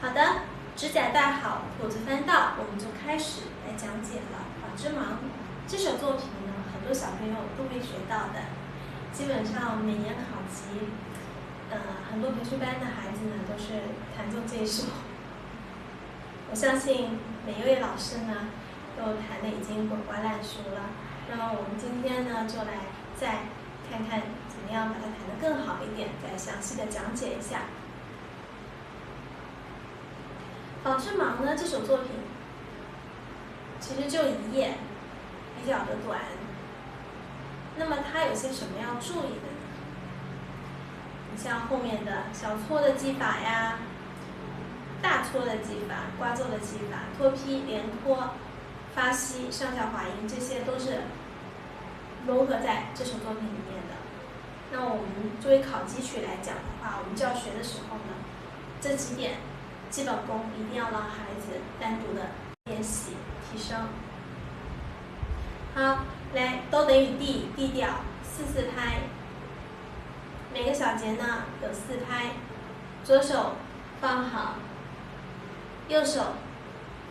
好的，指甲戴好，谱子翻到，我们就开始来讲解了《纺织忙》这首作品呢，很多小朋友都会学到的。基本上每年考级，很多培训班的孩子呢都是弹奏这一首。我相信每一位老师呢都弹得已经滚瓜烂熟了。那么我们今天呢就来再看看怎么样把它弹得更好一点，再详细的讲解一下。《纺织忙》呢这首作品其实就一页，比较的短。那么它有些什么要注意的呢？你像后面的小搓的技法呀，大搓的技法、刮奏的技法、脱坯、连脱、发吸、上下滑音，这些都是融合在这首作品里面的。那我们作为考级曲来讲的话，我们教学的时候呢，这几点基本功一定要让孩子单独的练习提升。好，来都等于D， D 调4/4拍，每个小节呢有4拍，左手放好，右手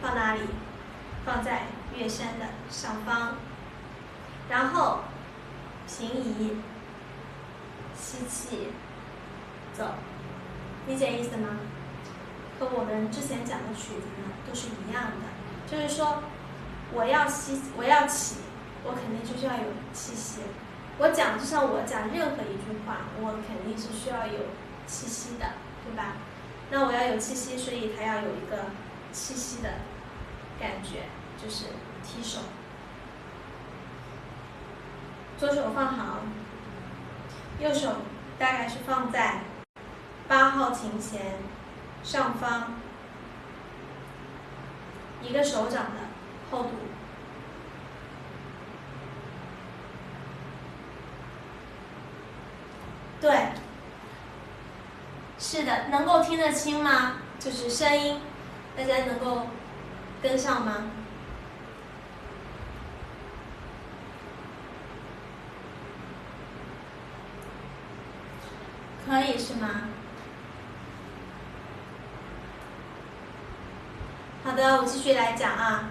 放哪里？放在乐山的上方，然后平移，吸气，走，理解意思吗？和我们之前讲的曲子呢都是一样的，就是说我要吸，我要起，我肯定就是要有气息。我讲就像我讲任何一句话，我肯定是需要有气息的，对吧？那我要有气息，所以它要有一个气息的感觉，就是提手。左手放好，右手大概是放在8号琴弦上方一个手掌的厚度。对，是的，能够听得清吗？就是声音，大家能够跟上吗？可以是吗？好的，我继续来讲啊。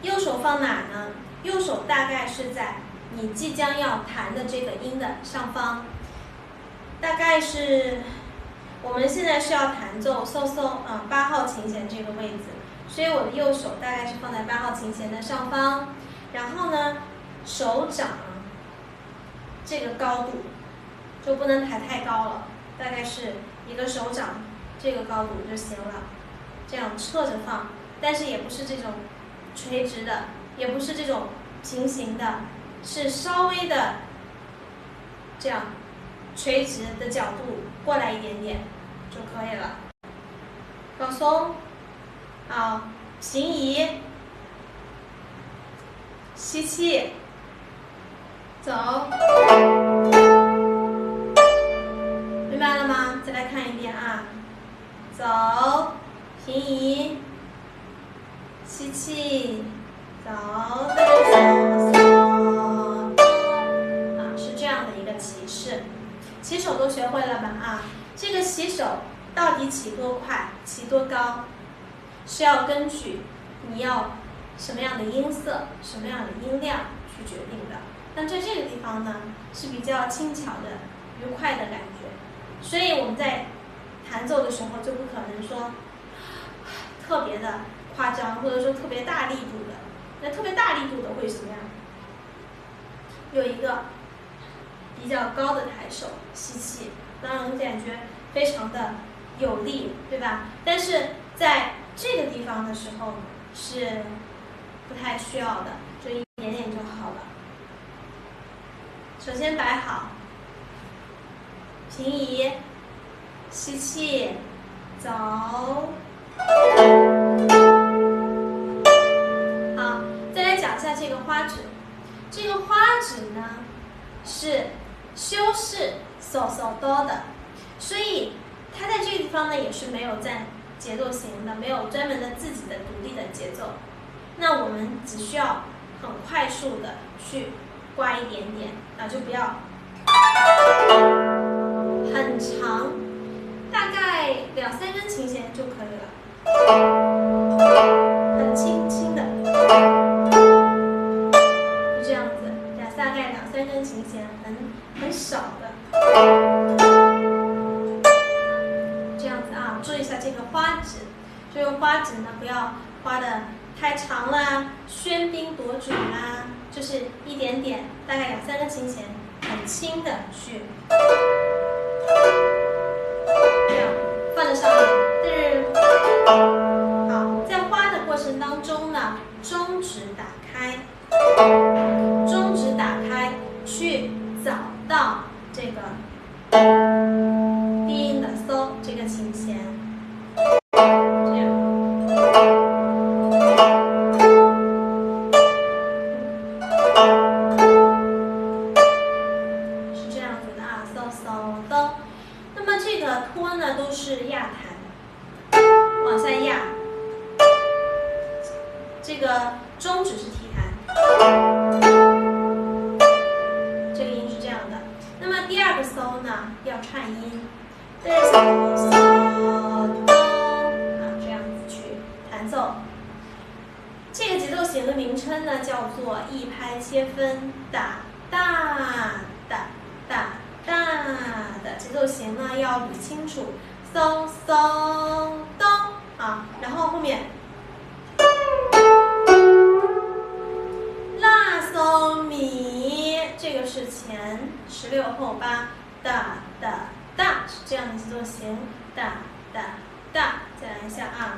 右手放哪呢？右手大概是在你即将要弹的这个音的上方，大概是我们现在是要弹奏8号琴弦这个位置，所以我的右手大概是放在8号琴弦的上方，然后呢，手掌这个高度就不能抬太高了，大概是一个手掌这个高度就行了，这样侧着放，但是也不是这种垂直的，也不是这种平行的，是稍微的这样垂直的角度过来一点点就可以了。放松，好，平移，吸气，走，明白了吗？再来看一遍啊，走，平移，吸气，走，再走，是这样的一个起势。起手都学会了吧啊？这个起手到底起多快，起多高，是要根据你要什么样的音色、什么样的音量去决定的。但在这个地方呢，是比较轻巧的、愉快的感觉，所以我们在弹奏的时候就不可能说特别的夸张，或者说特别大力度的。那特别大力度的会什么样？有一个比较高的抬手，吸气，让人感觉非常的有力，对吧？但是在这个地方的时候是不太需要的，就一点点就好了。首先摆好，平移，吸气，走。好，再来讲一下这个花指。这个花指呢是修饰手哆的，所以它在这个地方呢也是没有占节奏型的，没有专门的自己的独立的节奏。那我们只需要很快速的去刮一点点，就不要很长，大概2-3根琴弦就可以了，很轻轻的，就这样子，大概2-3根琴弦，很少的，这样子啊，注意一下这个花指，这个花指呢不要花的太长啦，喧宾夺主啦，就是一点点，大概2-3根琴弦，很轻的去。这样放在上面，好，在花的过程当中呢，中指打开，去找到这个低音的嗦这个琴弦，这样，是这样子的啊，嗦嗦哆。那么这个托呢都是压弹，往下压，这个中指是提弹，这个音是这样的。那么第二个嗦呢要颤音，这是嗦嗦哆啊，这样子去弹奏。这个节奏型的名称呢叫做一拍切分，哒哒哒哒哒的节奏型呢要捋清楚，嗦嗦哆啊，然后后面拉嗦咪，这个是前16后8，哒哒哒，是这样的节奏型，哒哒哒，再来一下啊。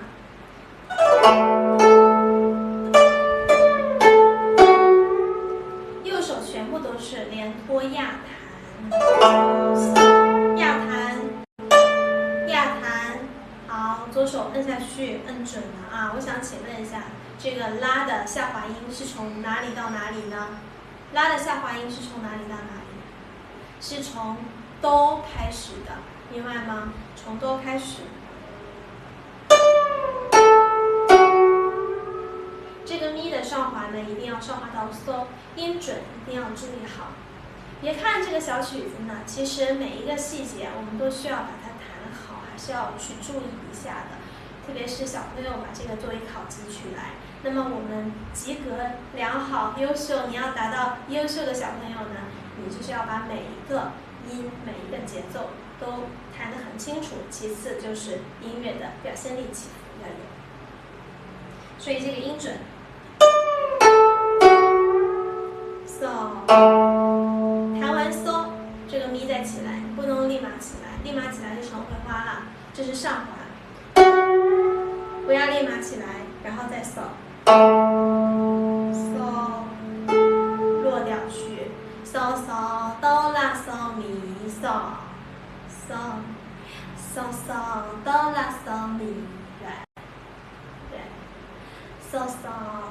右手全部都是连托压弹，压弹，好，左手摁下去，摁准了啊。我想请问一下，这个拉的下滑音是从哪里到哪里呢？拉的下滑音是从哪里到哪里？是从哆开始的，明白吗？从哆开始。这个咪的上滑呢，一定要上滑到嗦，音准一定要注意好。别看这个小曲子呢，其实每一个细节我们都需要把它弹好，还是要去注意一下的。特别是小朋友把这个作为考级取来，那么我们及格良好、优秀，你要达到优秀的小朋友呢，你就是要把每一个音、每一个节奏都弹得很清楚。其次就是音乐的表现力起伏要有，所以这个音准。嗦，弹完嗦，这个咪再起来，不能立马起来，立马起来就成会花了，这是上滑，不要立马起来，然后再嗦，嗦，落掉去，嗦嗦哆啦嗦咪嗦，嗦，嗦嗦哆啦嗦咪来，对，嗦嗦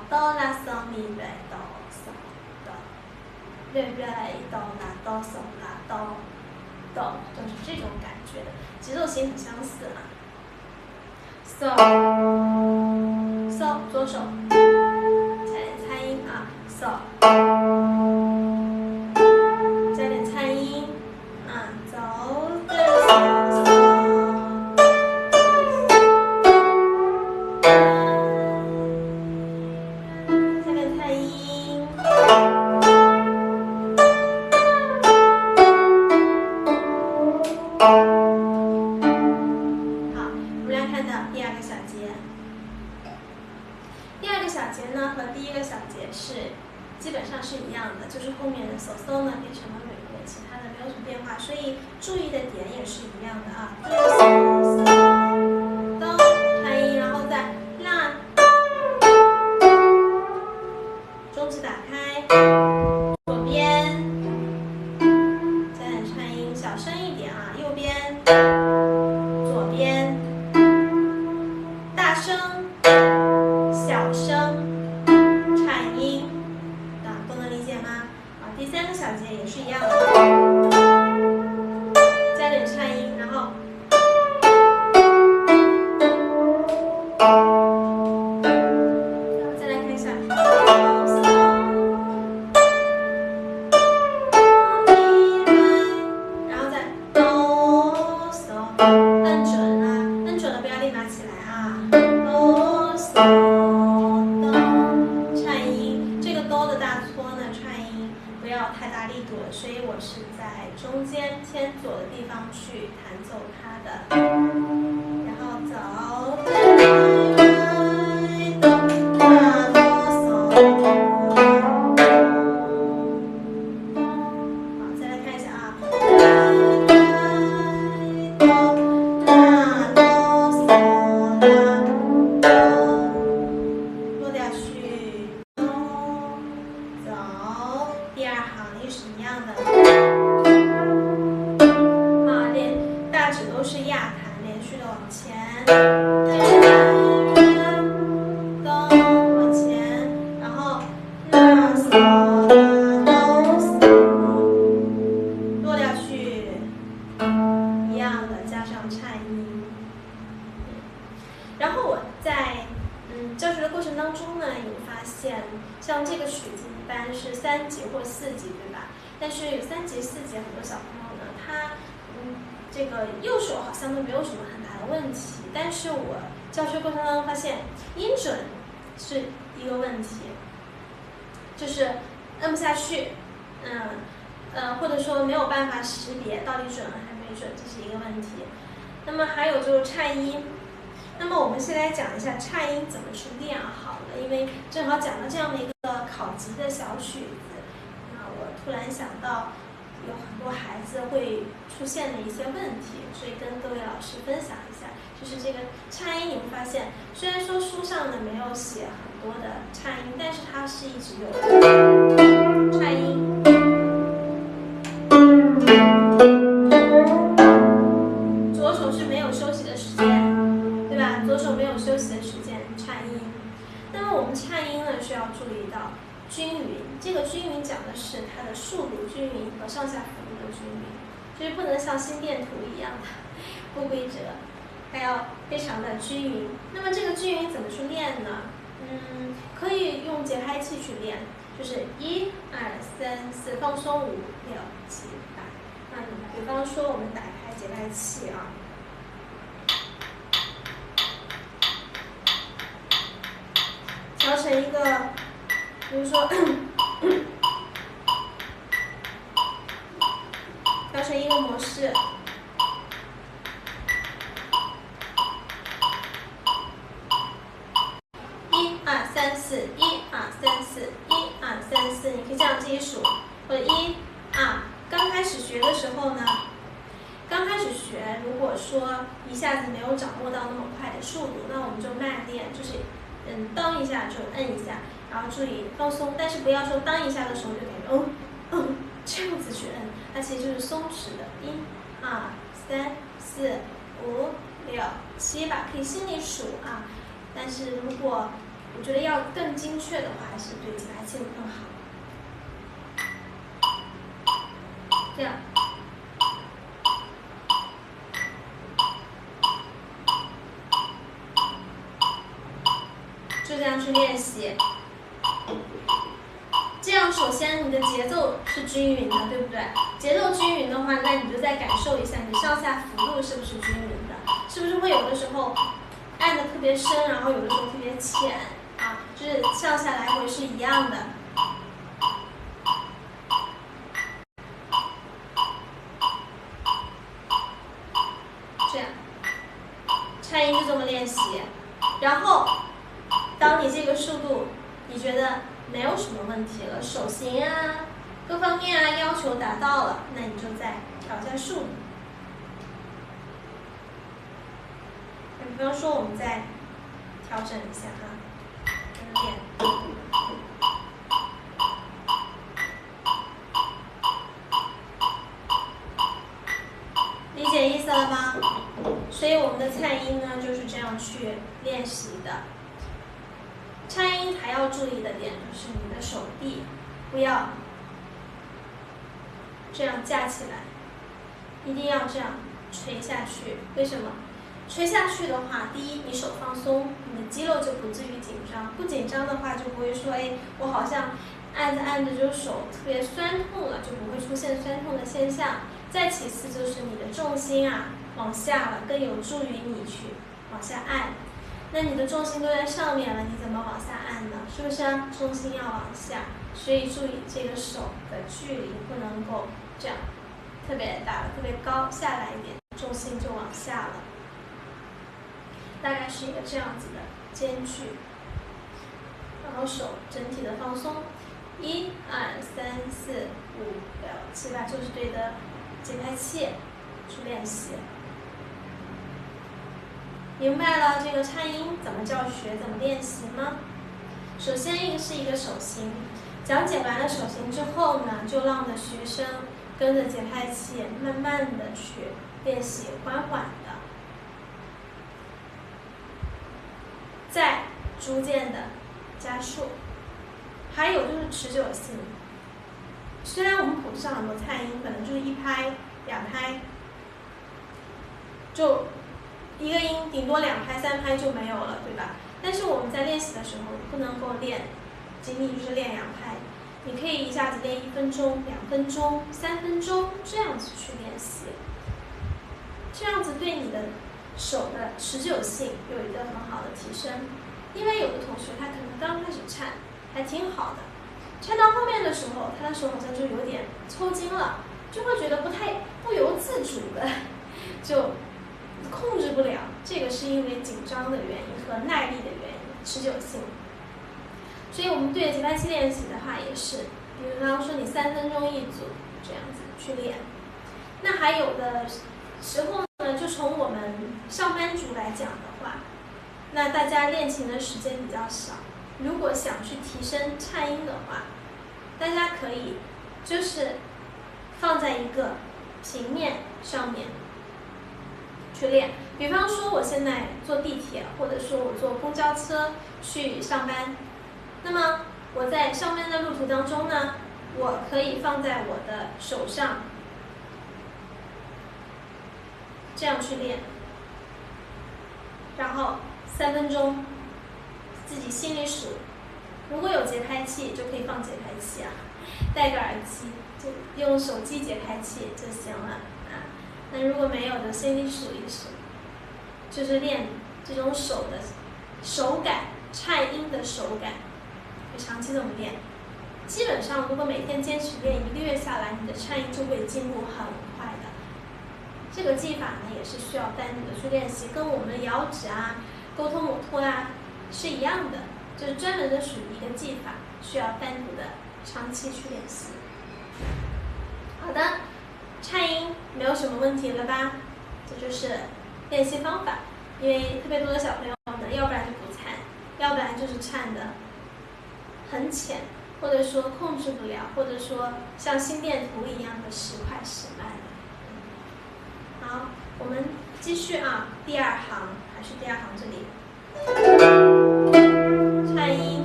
哆啦嗦咪来哆嗦。对对，哆啦哆嗦啦哆哆，就是这种感觉的，节奏型很相似啊。嗦嗦，左手，加点颤音啊，嗦，加点颤音啊，走的嗦嗦，加点颤音。好，我们来看到第二个小节。第二个小节呢和第一个小节是基本上是一样的，就是后面的嗦嗦呢变成了尾乐，其他的没有什么变化，所以注意的点也是一样的啊。嗦嗦哆颤音，然后再拉，中指打开，左边。小声一点啊，右边，左边，大声，小声，颤音，都能理解吗？啊，第三个小节也是一样的，加点颤音，然后，再来看一下。摁准啊，摁中间偏左的地方去弹奏它的，然后走。然后我在教学的过程当中呢，也发现，像这个曲子一般是3级或4级，对吧？但是有3级、4级，很多小朋友呢，他这个右手好像都没有什么很大的问题。但是我教学过程当中发现，音准是一个问题，就是摁不下去，或者说没有办法识别到底准了还没准，这是一个问题。那么还有就是颤音。那么我们先来讲一下颤音怎么去练好了，因为正好讲到这样的一个考级的小曲子，我突然想到有很多孩子会出现的一些问题，所以跟各位老师分享一下。就是这个颤音，你会发现，虽然说书上呢没有写很多的颤音，但是它是一直有的颤音。左手是没有休息的时间，对吧？左手没有休息的时间，颤音。那么我们颤音呢，需要注意到均匀。这个均匀讲的是它的速度均匀和上下幅度的均匀，就是不能像心电图一样的不规则，还要非常的均匀。那么这个均匀怎么去练呢？可以用节拍器去练，就是1、2、3、4，放松5、6、7、8。比方说我们打开节拍器啊。调成一个，比如说，调成一个模式。1、2、3、4，1、2、3、4，1、2、3、4，你可以这样自己数，或者1、2。刚开始学的时候呢，如果说一下子没有掌握到那么快的速度，那我们就慢练，就是当一下就摁一下，然后注意放松，但是不要说当一下的时候就感觉这样子去摁，它其实就是松弛的。1、2、3、4、5、6、7吧，可以心里数啊。但是如果我觉得要更精确的话，还是对节拍器会更好。这样。就这样去练习，这样首先你的节奏是均匀的，对不对？节奏均匀的话，那你就再感受一下你上下幅度是不是均匀的，是不是会有的时候按的特别深，然后有的时候特别浅啊，就是上下来回是一样的。这样，颤音就这么练习，然后。当你这个速度你觉得没有什么问题了，手型啊各方面啊要求达到了，那你就再调一下速度。比方说我们再调整一下练。理解意思了吗？所以我们的颤音呢就是这样去练习的。颤音还要注意的点就是你的手臂不要这样架起来，一定要这样垂下去。为什么？垂下去的话，第一，你手放松，你的肌肉就不至于紧张。不紧张的话，就不会说，我好像按着按着就手特别酸痛了，就不会出现酸痛的现象。再其次就是你的重心往下了，更有助于你去往下按。那你的重心都在上面了，你怎么往下按呢？是不是重心要往下？所以注意这个手的距离不能够这样特别大了，特别高，下来一点，重心就往下了。大概是一个这样子的间距，然后手整体的放松。1、2、3、4、5、6、7、8，就是对着节拍器去练习。明白了这个颤音怎么教学，怎么练习吗？首先是一个手型，讲解完了手型之后呢，就让的学生跟着节拍器慢慢的去练习，缓缓的，再逐渐的加速。还有就是持久性，虽然我们谱子上很多颤音可能就是1拍、2拍，就一个音顶多2拍、3拍就没有了，对吧？但是我们在练习的时候不能够练，仅仅就是练2拍，你可以一下子练1分钟、2分钟、3分钟这样子去练习，这样子对你的手的持久性有一个很好的提升。因为有的同学他可能刚开始颤还挺好的，颤到后面的时候，他的手好像就有点抽筋了，就会觉得不由自主的就控制不了。这个是因为紧张的原因和耐力的原因，持久性。所以我们对着节拍器练习的话也是，比如刚刚说你3分钟一组这样子去练。那还有的时候呢，就从我们上班族来讲的话，那大家练琴的时间比较少，如果想去提升颤音的话，大家可以就是放在一个平面上面去练。比方说我现在坐地铁，或者说我坐公交车去上班，那么我在上班的路途当中呢，我可以放在我的手上，这样去练，然后3分钟，自己心里数。如果有节拍器就可以放节拍器啊，戴个耳机就用手机节拍器就行了啊。那如果没有的，心里数一数，就是练这种手的手感，颤音的手感，就长期这么练。基本上如果每天坚持练1个月下来，你的颤音就会进步很快的。这个技法呢也是需要单独的去练习，跟我们摇指啊、沟通摩托啊是一样的，就是专门的属于一个技法，需要单独的长期去练习。好的，颤音没有什么问题了吧？这就是练习方法。因为特别多的小朋友呢，要不然就不颤，要不然就是颤的很浅，或者说控制不了，或者说像心电图一样的时快时慢的。好，我们继续啊，第2行还是第2行这里，颤音，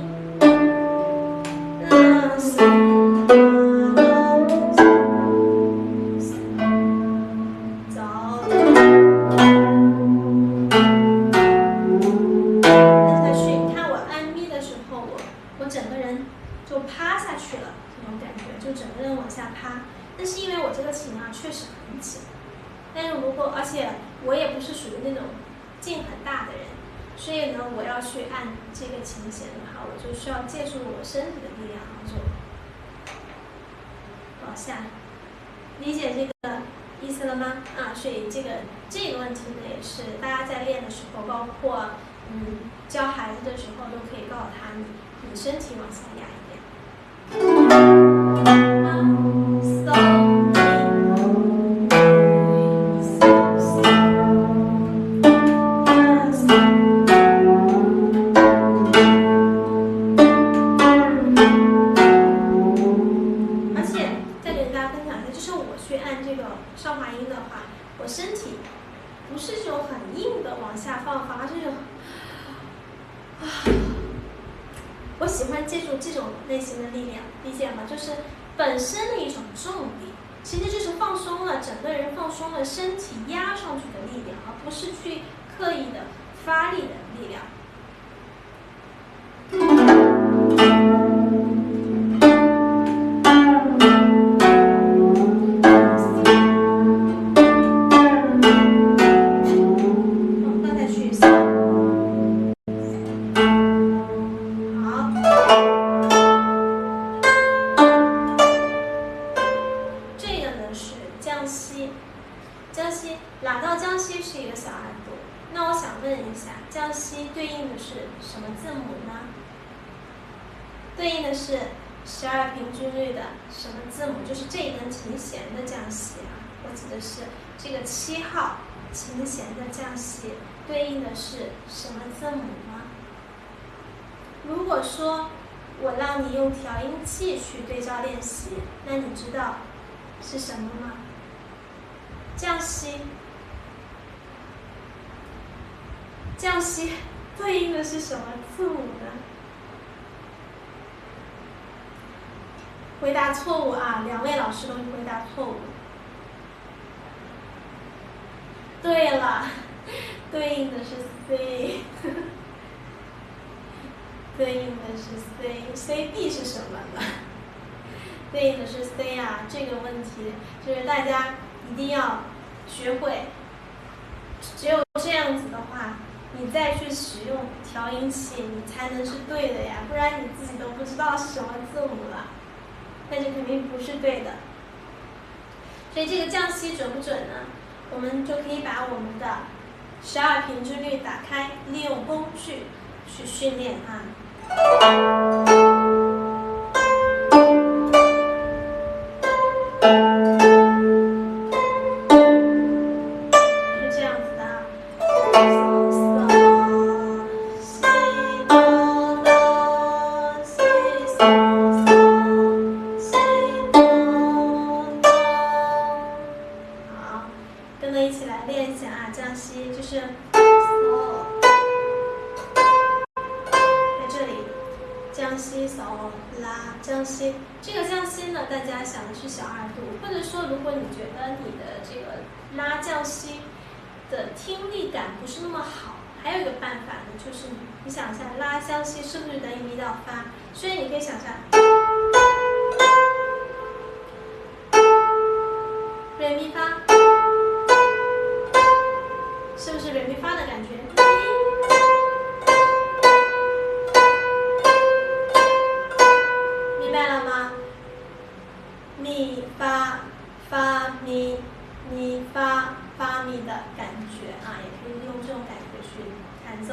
我整个人就趴下去了，这种感觉就整个人往下趴。但是因为我这个琴啊确实很紧，但是而且我也不是属于那种劲很大的人，所以呢，我要去按这个琴弦的话，我就需要借助我身体的力量，就往下。理解这个意思了吗？啊，所以这个问题呢，也是大家在练的时候，包括教孩子的时候，都可以告诉他你身体往下压一点。而且再给大家分享一下，就是我去按这个上滑音的话，我身体不是这种很硬的往下放，反而是这种我喜欢借助这种类型的力量，理解吗？就是本身的一种重力，其实就是放松了，整个人放松了，身体压上去的力量，而不是去刻意的发力的力量。降息。问一下，降西对应的是什么字母呢？对应的是12平均律的什么字母？就是这一根琴弦的降西啊，我指的是这个7号琴弦的降西对应的是什么字母呢？如果说我让你用调音器去对照练习，那你知道是什么吗？降西，降西对应的是什么字母呢？回答错误啊！2位老师都回答错误。对了，对应的是 C， 对应的是 C，CB 是什么呢？对应的是 C 啊！这个问题就是大家一定要学会，只有这样子的话，你再去使用调音器，你才能是对的呀，不然你自己都不知道是什么字母了，那就肯定不是对的。所以这个降西准不准呢？我们就可以把我们的12平均律打开，利用工具去训练啊。这个降西呢，大家想的是小2度，或者说，如果你觉得你的这个拉降西的听力感不是那么好，还有一个办法呢，就是你想一下，拉降西是不是等于咪到发？所以你可以想象，瑞咪发，是不是瑞咪发的感觉？明白了吗？咪发发咪咪发发咪的感觉啊，也可以用这种感觉去弹奏。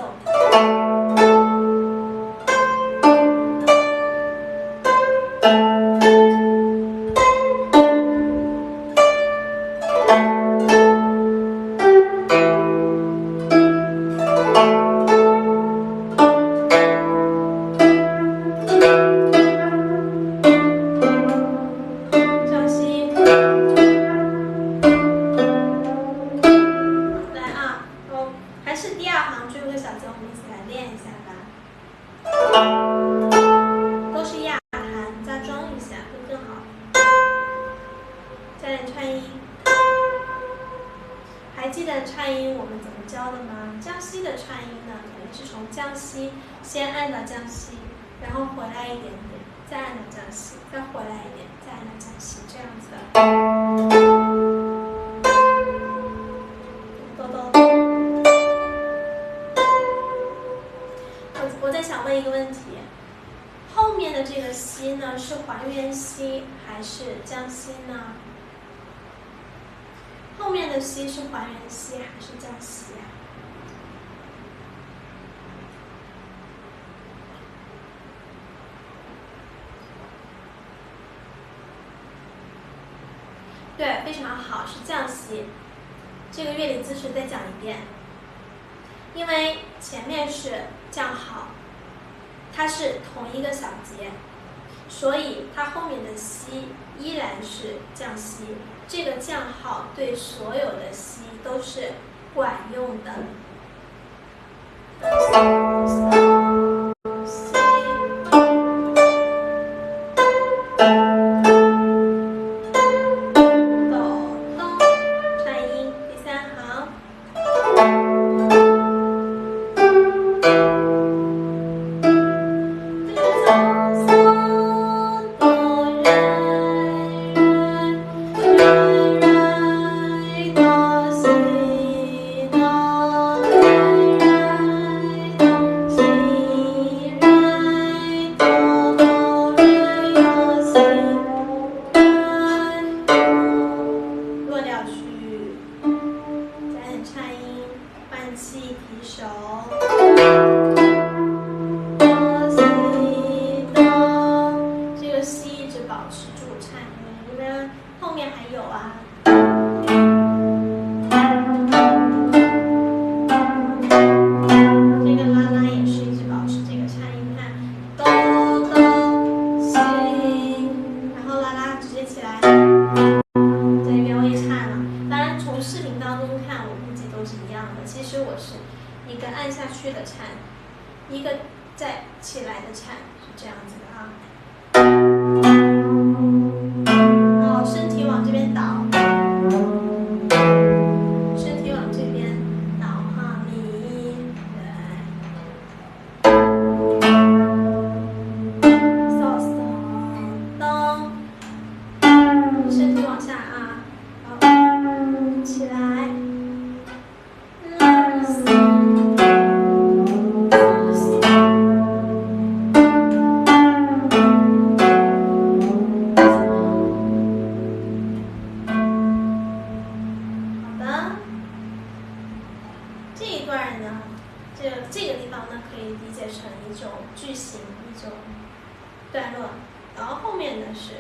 先按到降西，然后回来一点点，再按到降西，再回来一点，再按到降西，这样子的。哆哆。我在想问一个问题，后面的这个西呢，是还原西还是降西呢？后面的西是还原西还是降西啊？对，非常好，是降西。这个乐理知识再讲一遍，因为前面是降号，它是同一个小节，所以它后面的西依然是降西。这个降号对所有的西都是管用的。气提手。这个西一直保持住颤音，因为后面还有啊。这个拉拉也是一直保持这个颤音，看哆哆西，然后拉拉直接起来。这边我也颤了，当然从视频当中看，我估计都是一样的。其实我是一个按下去的颤，一个再起来的颤，是这样子的啊。然后身体往这边倒，身体往这边倒哈，咪来，嗦嗦咚，身体往下啊，好，起来。这个地方呢，可以理解成一种句型，一种段落，然后后面呢是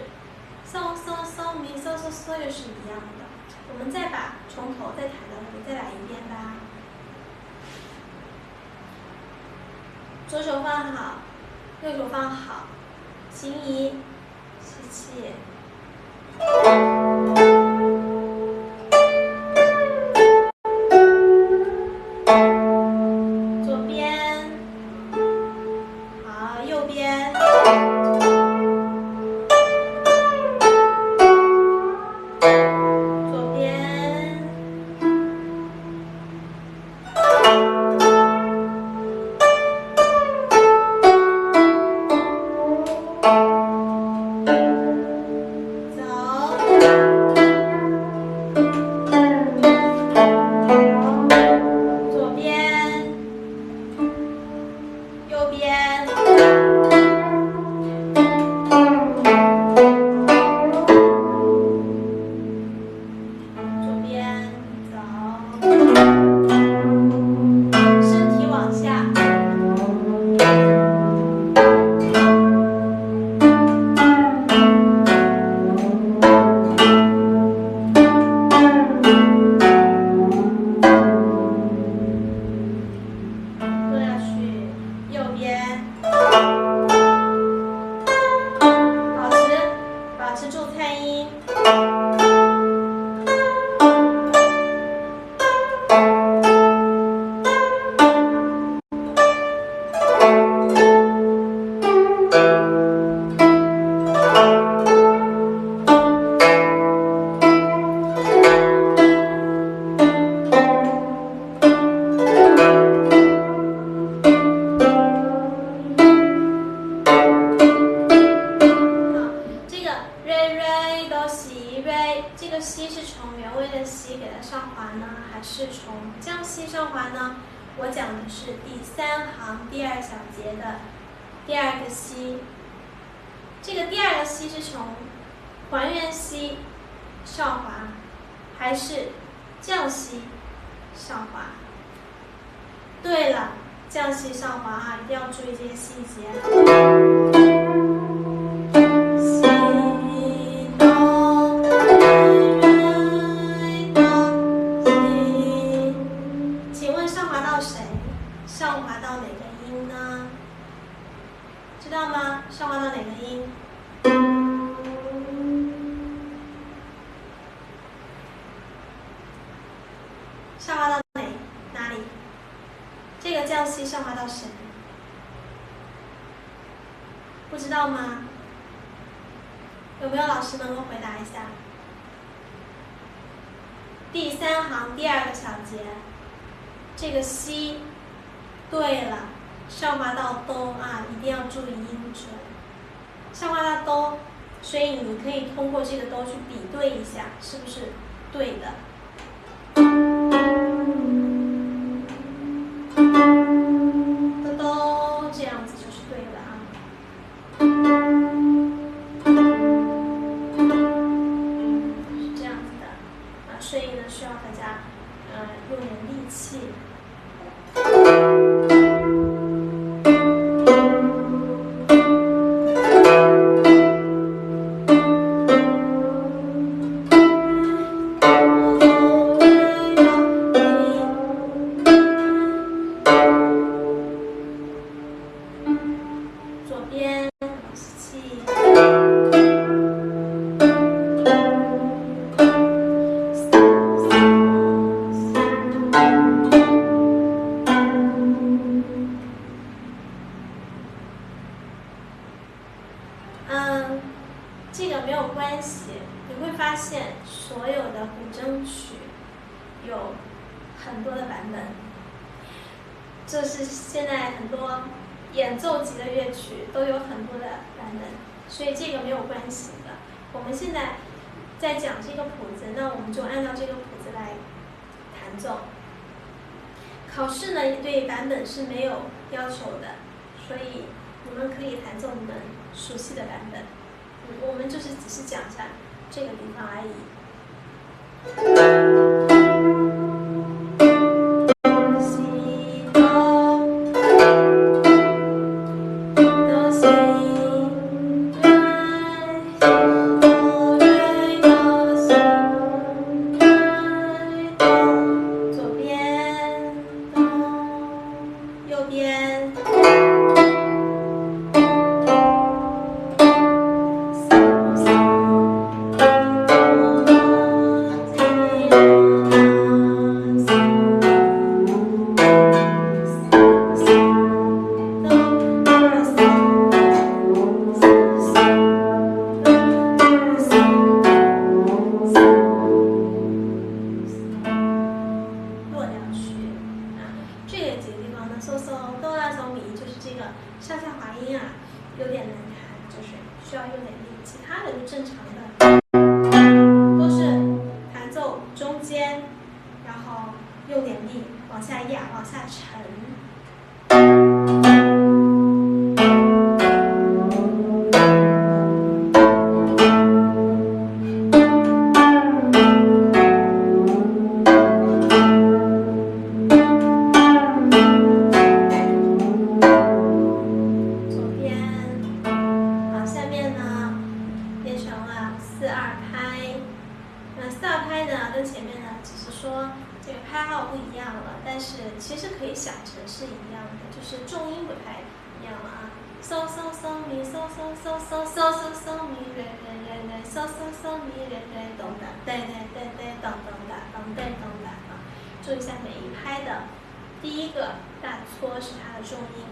嗦嗦嗦咪嗦嗦嗦，又是一样的。我们再把从头再弹到尾，再来一遍吧。左手放好，右手放好，心移，吸气。西是从原位的西给它上滑呢，还是从降西上滑呢？我讲的是第3行第2小节的第2个西。这个第2个西是从还原西上滑，还是降西上滑？对了，降西上滑啊，一定要注意这些细节。上滑到哪个音呢？知道吗？上滑到哪个音？上滑到哪里？这个降西上滑到谁？不知道吗？有没有老师能够回答一下？第3行第2个小节，这个西。对了，上滑到哆啊，一定要注意音准。上滑到哆，所以你可以通过这个哆去比对一下，是不是对的？哆哆，这样子就是对的啊。是这样子的啊，所以呢，需要大家用点力气。现所有的古筝曲有很多的版本，这是现在很多演奏级的乐曲都有很多的版本，所以这个没有关系的。我们现在在讲这个谱子，那我们就按照这个谱子来弹奏。考试呢对版本是没有要求的，所以你们可以弹奏你们熟悉的版本。我们就是只是讲一下这个地方而已。注意一下每一拍的第一个大搓是它的重音。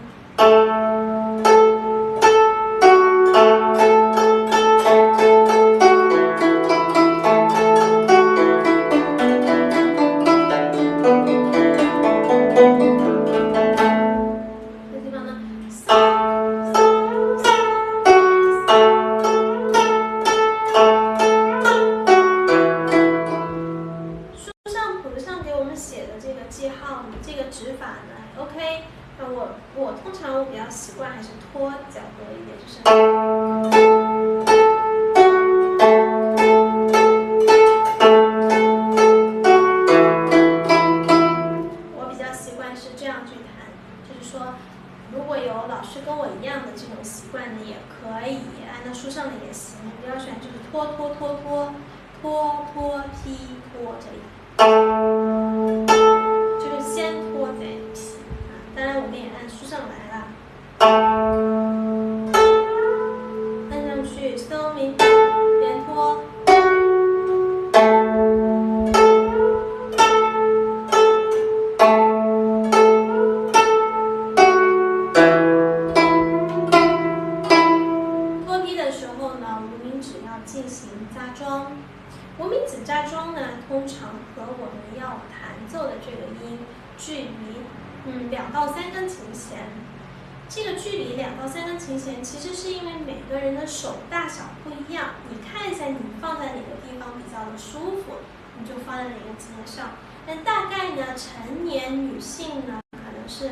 但大概呢，成年女性呢，可能是2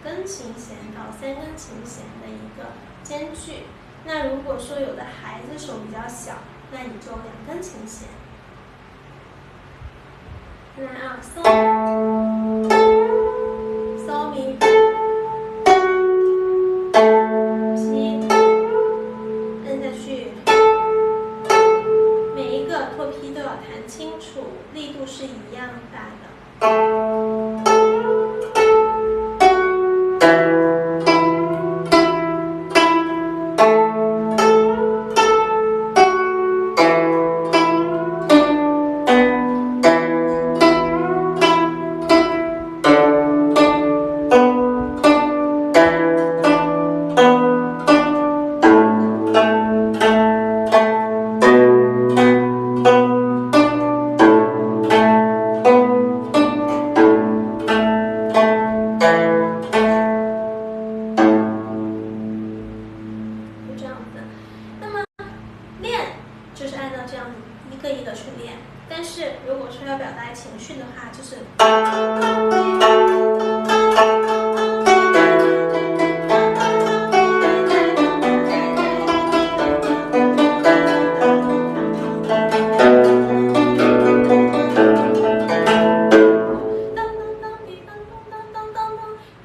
根琴弦到3根琴弦的一个间距。那如果说有的孩子手比较小，那你就2根琴弦。来啊，嗦，嗦咪，西，摁下去。每一个托劈都要弹清楚，力度是一样大的。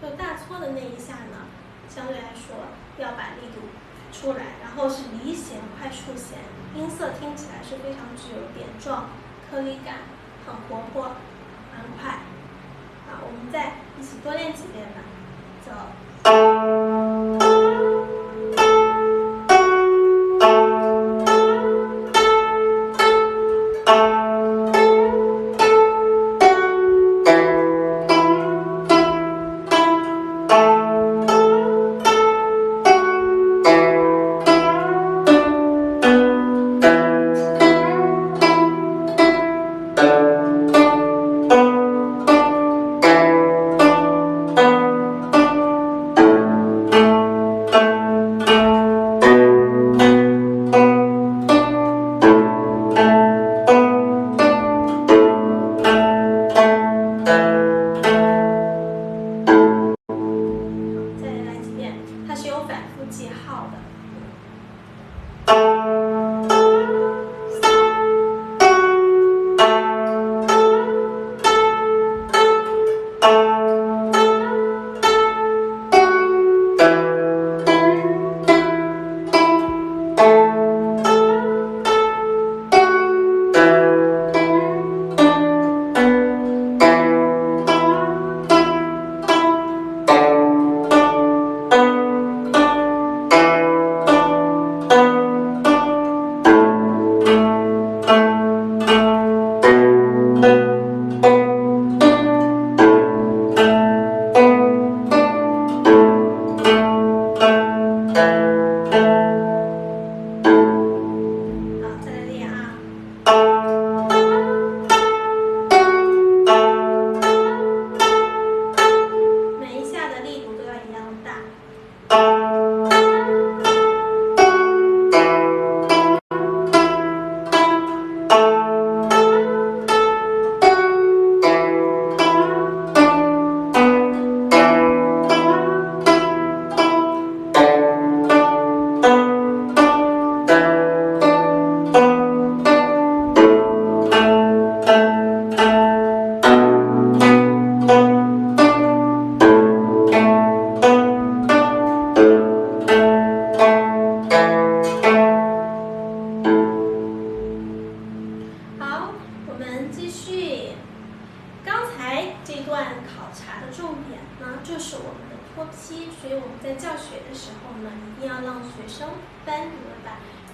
就大搓的那一下呢，相对来说要把力度出来，然后是离弦快触弦，音色听起来是非常具有点状、颗粒感，很活泼、很快。好，我们再一起多练几遍吧。走。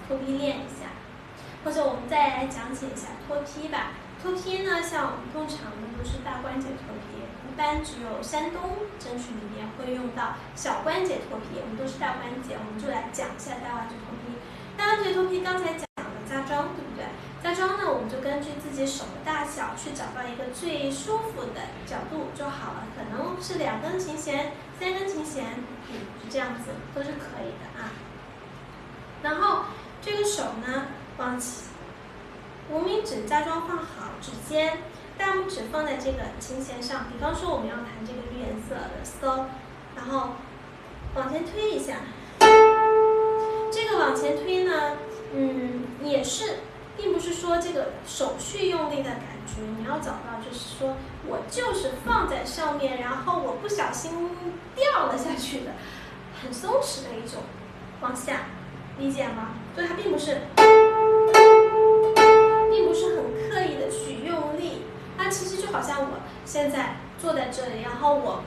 脱坯练一下，或者我们再来讲解一下脱坯吧。脱坯呢，像我们通常的都是大关节脱坯，一般只有山东筝曲里面会用到小关节脱坯，我们都是大关节，我们就来讲一下大关节脱坯。大关节脱坯刚才讲了扎桩，对不对？扎桩呢，我们就根据自己手的大小去找到一个最舒服的角度就好了，可能是2根琴弦、3根琴弦，是这样子，都是可以的啊。然后这个手呢，往无名指扎桩放好，指尖大拇指放在这个琴弦上，比方说我们要弹这个绿颜色的嗦，然后往前推一下。这个往前推呢，也是，并不是说这个手去用力的感觉，你要找到就是说我就是放在上面，然后我不小心掉了下去的，很松弛的一种往下，理解吗？所以它并不是很刻意的去用力，它其实就好像我现在坐在这里，然后我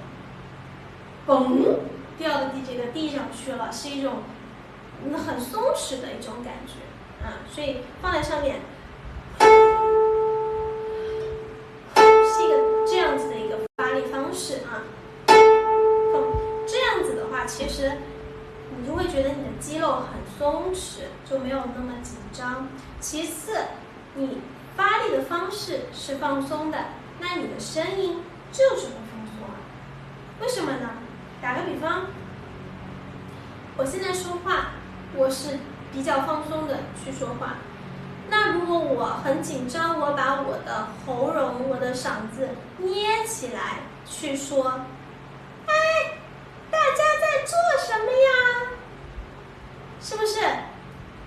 嘣掉到这个地上去了，是一种很松弛的一种感觉，所以放在上面是一个这样子的一个发力方式啊。这样子的话，其实你就会觉得你的肌肉很松弛，就没有那么紧张。其次，你发力的方式是放松的，那你的声音就是不放松了。为什么呢？打个比方，我现在说话，我是比较放松的去说话。那如果我很紧张，我把我的喉咙、我的嗓子捏起来去说，哎，大家在做什么呀？是不是？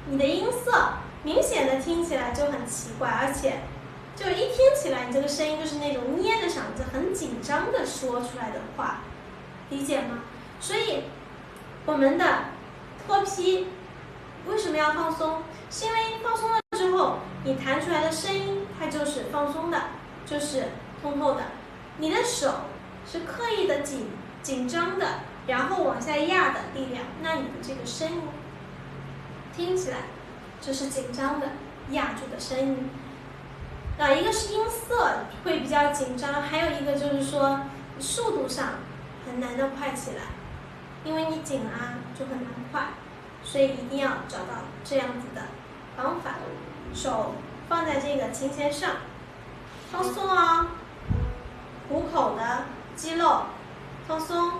你的音色明显的听起来就很奇怪，而且就一听起来你这个声音就是那种捏着嗓子很紧张的说出来的话，理解吗？所以我们的托劈为什么要放松？是因为放松了之后，你弹出来的声音它就是放松的，就是通透的。你的手是刻意的紧张的，然后往下压的力量，那你的这个声音听起来就是紧张的、压住的声音。一个是音色会比较紧张，还有一个就是说速度上很难的快起来，因为你紧就很难快，所以一定要找到这样子的方法。手放在这个琴弦上，放松哦，虎口的肌肉放松。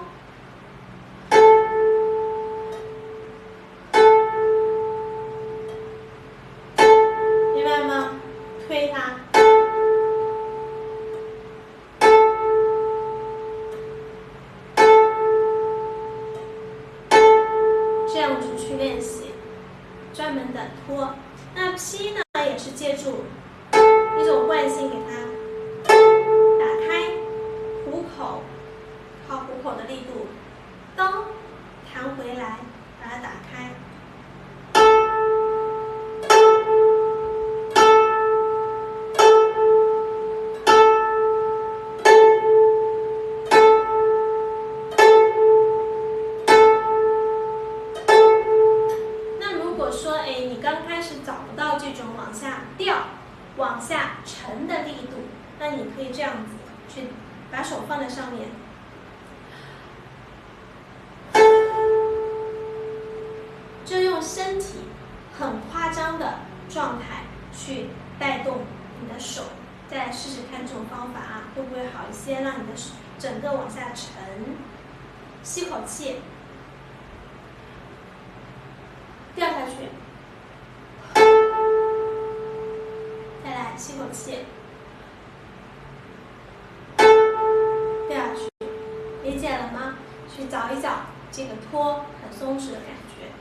明白吗？推它。这样子去练习，专门的托。那劈呢，也是借助一种惯性给它打开虎口，靠虎口的力度，当弹回来，把它打开。往下沉的力度，那你可以这样子去把手放在上面，就用身体很夸张的状态去带动你的手。再来试试看这种方法会不会好一些，让你的手整个往下沉。吸口气，掉下去。吸口气，掉下去，理解了吗？去找一找这个托很松弛的感觉。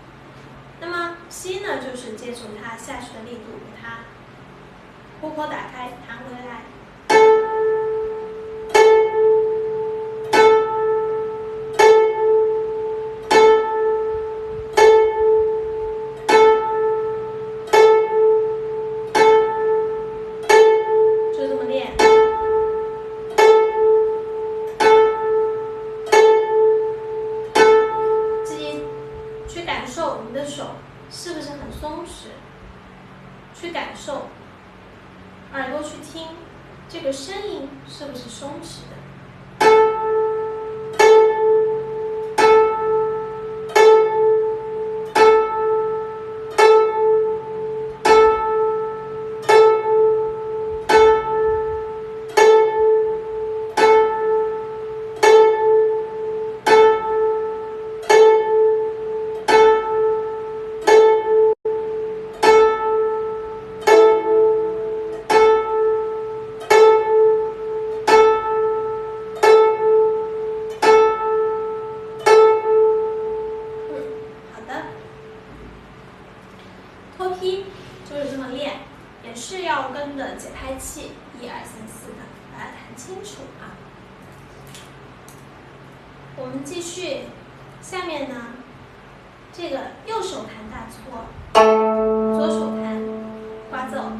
那么吸呢，就是借助它下去的力度，给它虎口打开，弹回来。是不是很松弛？去感受，耳朵去听，这个声音是不是松弛的？就是这么练，也是要跟着节拍器1、2、3、4的把它弹清楚我们继续，下面呢，这个右手弹大搓，左手弹刮奏。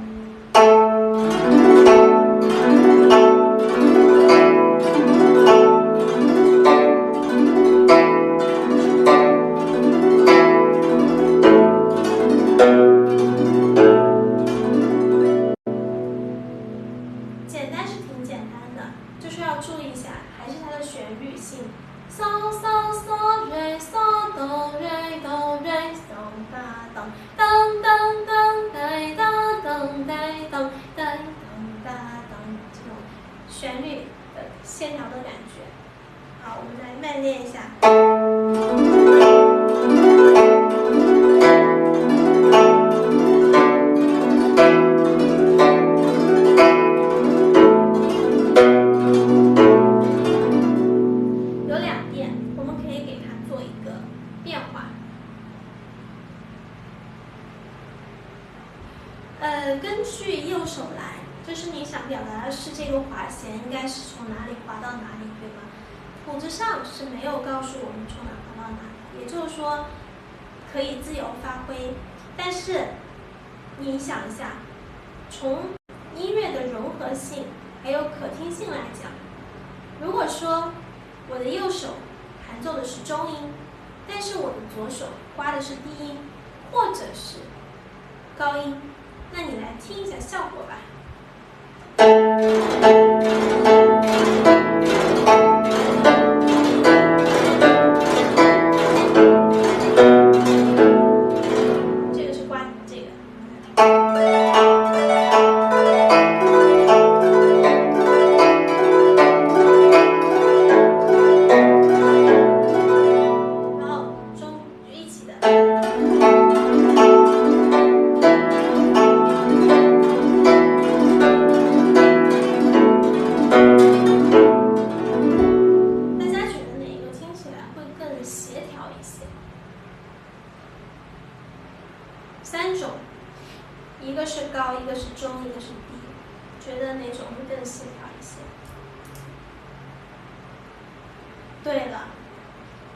旋律的线条的感觉。好，我们来慢练一下。有2遍，我们可以给它做一个变化。根据右手来。就是你想表达的是这个滑弦应该是从哪里滑到哪里，对吗？谱子上是没有告诉我们从哪跑到哪的，也就是说可以自由发挥。但是你想一下，从音乐的融合性还有可听性来讲，如果说我的右手弹奏的是中音，但是我的左手刮的是低音或者是高音，那你来听一下效果吧。这个是刮这个。三种，一个是高，一个是中，一个是低，觉得哪种会更协调一些？对了，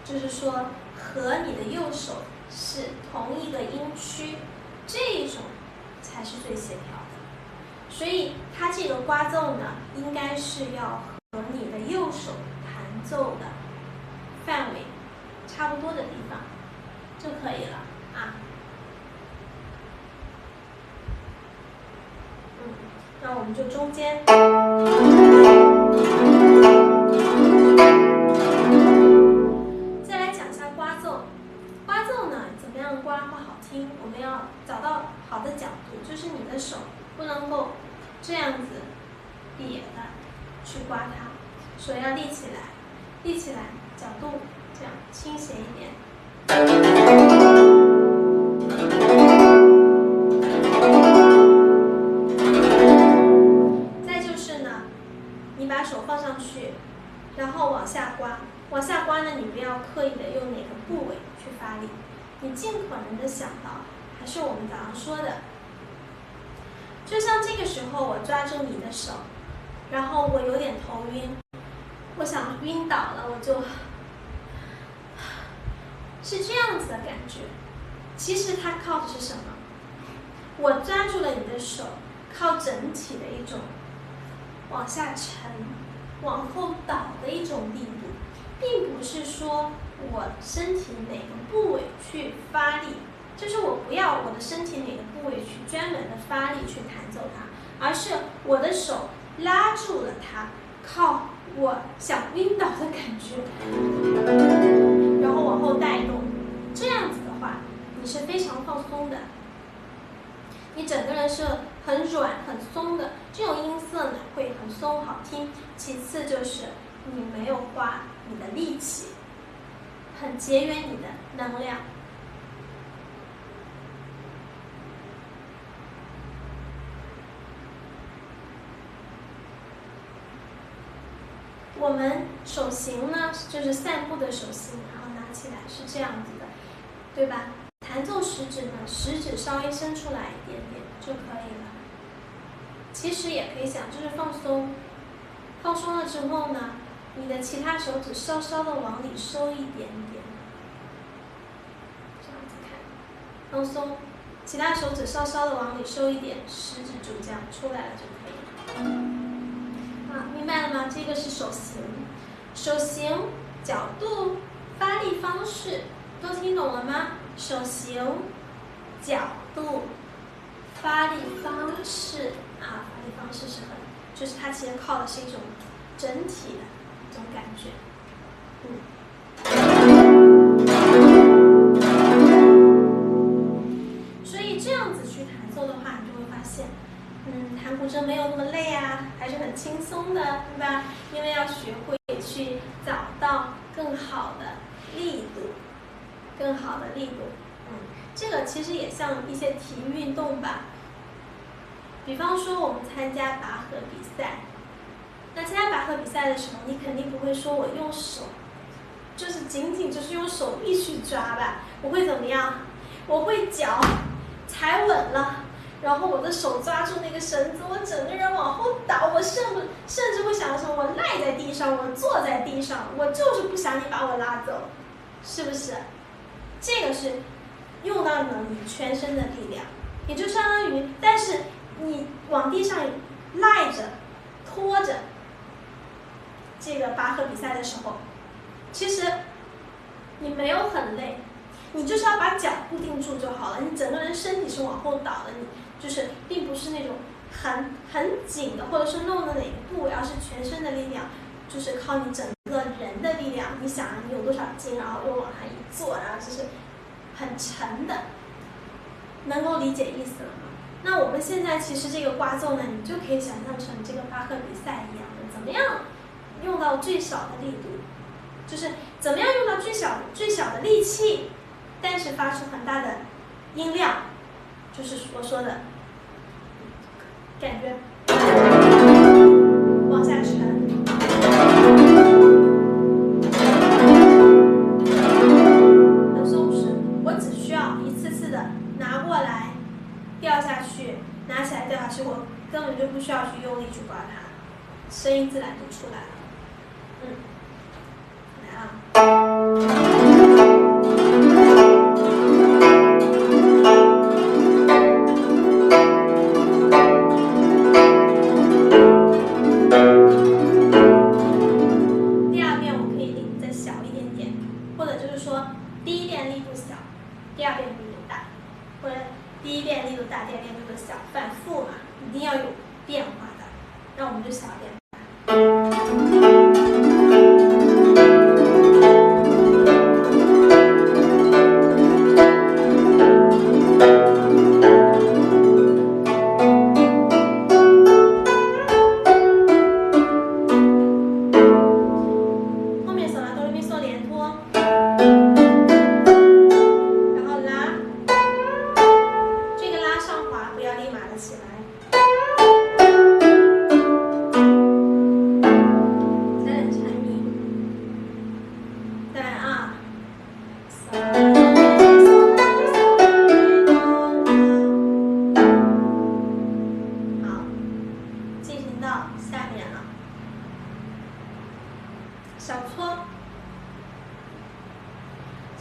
就是说和你的右手是同一个音区，这一种才是最协调的。所以它这个刮奏呢，应该是要和你的右手弹奏的范围差不多的地方就可以了啊。那我们就中间。再来讲一下刮奏。刮奏呢，怎么样刮会好听？我们要找到好的角度，就是你的手不能够这样子瘪的去刮它，手要立起来，立起来，角度这样倾斜一点。你把手放上去，然后往下刮。往下刮呢，你不要刻意的用哪个部位去发力，你尽可能的想到，还是我们早上说的，就像这个时候我抓住你的手，然后我有点头晕，我想晕倒了，我就是这样子的感觉。其实它靠的是什么？我抓住了你的手，靠整体的一种往下沉、往后倒的一种力度，并不是说我身体哪个部位去发力，就是我不要我的身体哪个部位去专门的发力去弹奏它，而是我的手拉住了它，靠我想晕倒的感觉，然后往后带动。这样子的话，你是非常放松的，你整个人是很软很松的，这种音色呢会很松好听。其次就是你没有花你的力气，很节约你的能量。我们手型呢就是散步的手型，然后拿起来是这样子的，对吧？弹奏食指呢，食指稍微伸出来一点点就可以了。其实也可以想，就是放松，放松了之后呢，你的其他手指稍稍的往里收一点点，这样子看，放松，其他手指稍稍的往里收一点，食指就这样出来了就可以了。啊，明白了吗？这个是手型，手型、角度、发力方式，都听懂了吗？手型、角度、发力方式啊，发力方式是很，就是它其实靠的是一种整体的一种感觉，所以这样子去弹奏的话，你就会发现，弹古筝没有那么累啊，还是很轻松的，对吧？因为要学会去找到更好的力度，更好的力度。这个其实也像一些体育运动吧。比方说我们参加拔河比赛，那参加拔河比赛的时候，你肯定不会说我用手，就是仅仅就是用手臂去抓吧。我会怎么样？我会脚踩稳了，然后我的手抓住那个绳子，我整个人往后倒，我甚至会想说，我赖在地上，我坐在地上，我就是不想你把我拉走，是不是？这个是用到了你全身的力量，也就相当于，但是你往地上赖着、拖着，这个拔河比赛的时候，其实你没有很累，你就是要把脚固定住就好了，你整个人身体是往后倒的，你就是并不是那种很紧的，或者是弄的哪个部位，而是全身的力量，就是靠你整个人的力量。你想你有多少斤，然后又往上一坐，然后就是很沉的，能够理解意思了吗？那我们现在其实这个刮奏呢，你就可以想象成这个拔河比赛一样的，怎么样用到最小的力度，就是怎么样用到最小的力气，但是发出很大的音量，就是我说的感觉往下沉，很松弛。我只需要一次次的拿过来，掉下去，拿起来掉下去，我根本就不需要去用力去刮它，声音自然就出来了。来啊！第一遍力度小，第二遍力度大，或者第一遍力度大，第二遍力度小，反复嘛，一定要有变化的。那我们就小一点。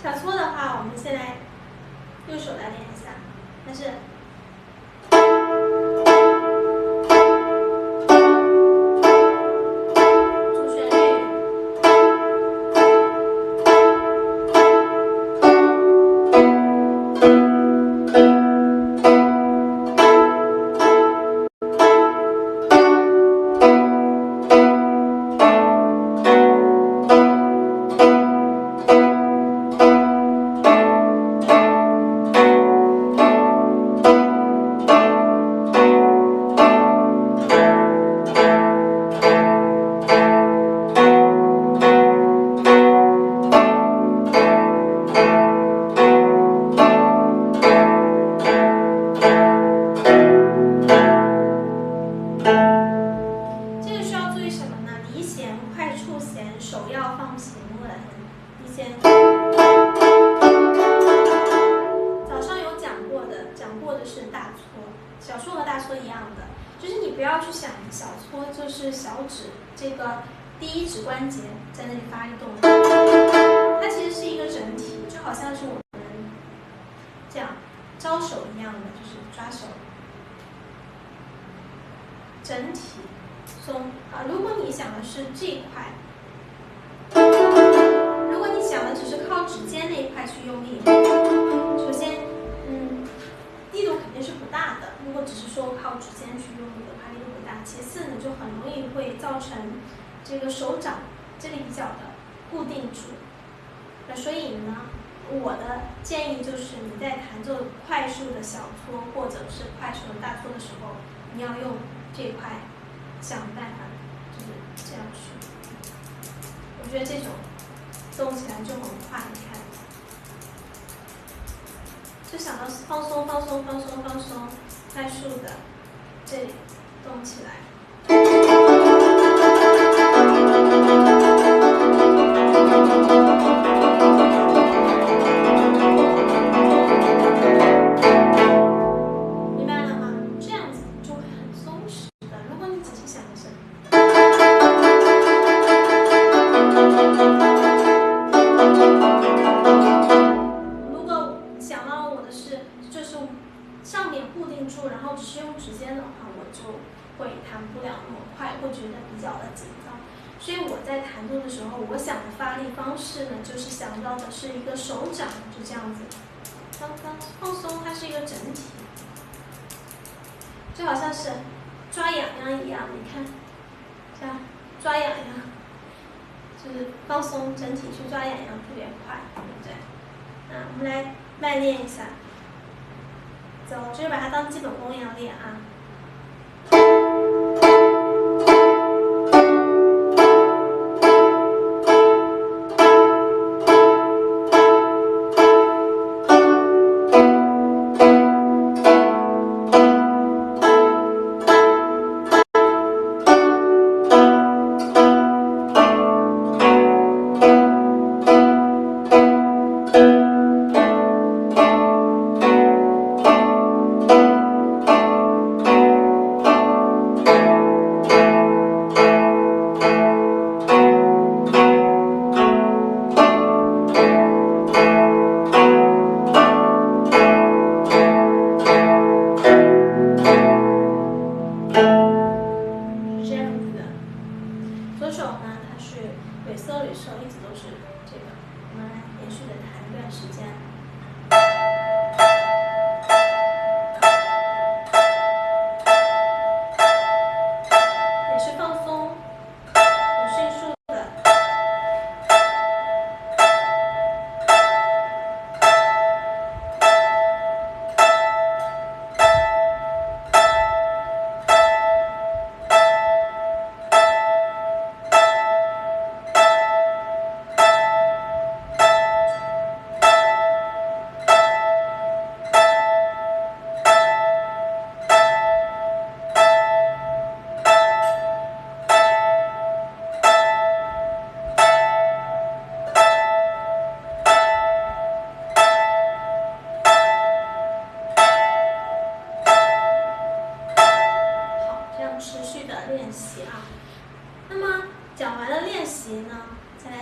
小搓的话，我们先来右手来练一下，但是主旋律。小搓和大搓一样的，就是你不要去想小搓就是小指这个第一指关节在那里发力动，它其实是一个整体，就好像是我们这样招手一样的，就是抓手，整体松啊。如果你想的是这一块，如果你想的只是靠指尖那一块去用力，首先力度肯定是不大的。如果只是说靠指尖去用力的话，力度不大。其次呢，就很容易会造成这个手掌这里比较的固定住。那所以呢，我的建议就是你在弹奏快速的小搓或者是快速的大搓的时候，你要用这一块想办法，就是这样去。我觉得这种动起来就很快，你看。就想到放松放松放松放松，快速的这里动起来。明白了吗？如果想到我的是就是上面固定住，然后只是用指尖的话，我就会弹不了那么快，会觉得比较的紧张。所以我在弹奏的时候，我想的发力方式呢，就是想到的是一个手掌就这样子，刚刚放松，它是一个整体，就好像是抓痒痒一样，你看，这样抓痒痒，就是放松整体去抓痒痒，特别快，对不对？我们来慢练一下，走，就是把它当基本功一样练啊。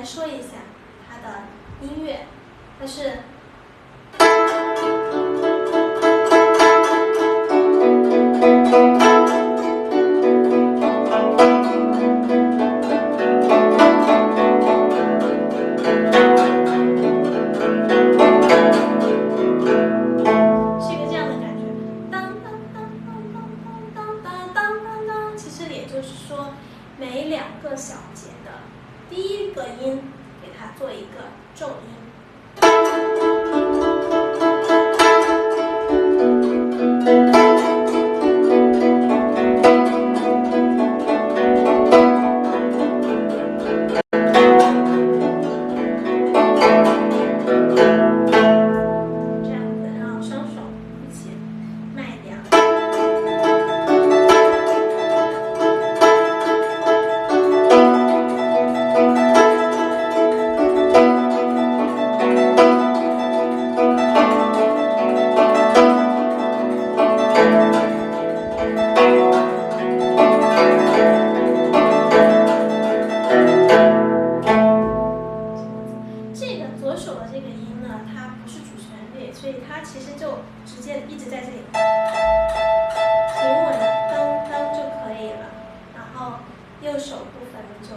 说一下它的音乐，它是。每两个小节的第一个音，给它做一个重音。所以它其实就直接一直在这里平稳当当就可以了，然后右手部分就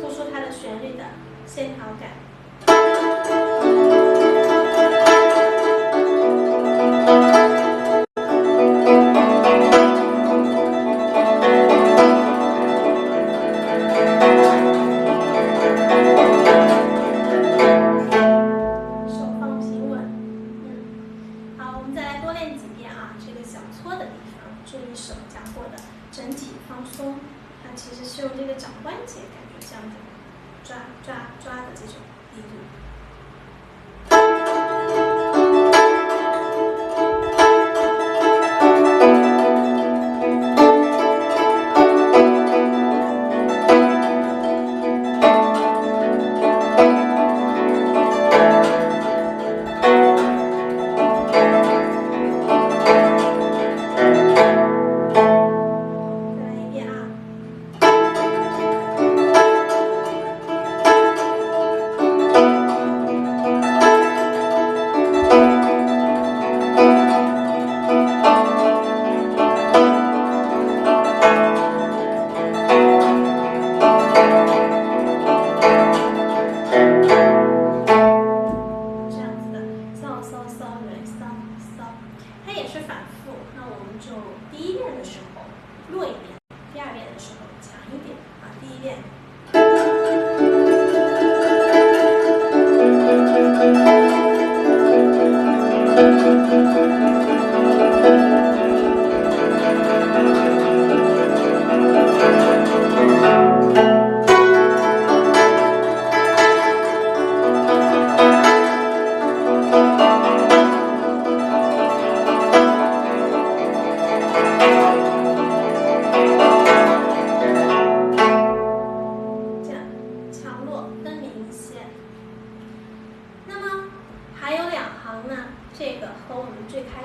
突出它的旋律的线条感。注意手夹过的整体放松，它其实是用这个掌关节感觉这样子抓抓抓的这种力度。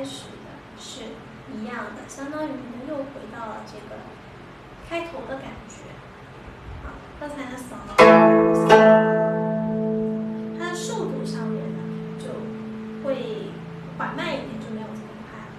开始的是一样的，相当于你们又回到了这个开头的感觉。好，刚才的扫，它的速度上面呢就会缓慢一点，就没有这么快了。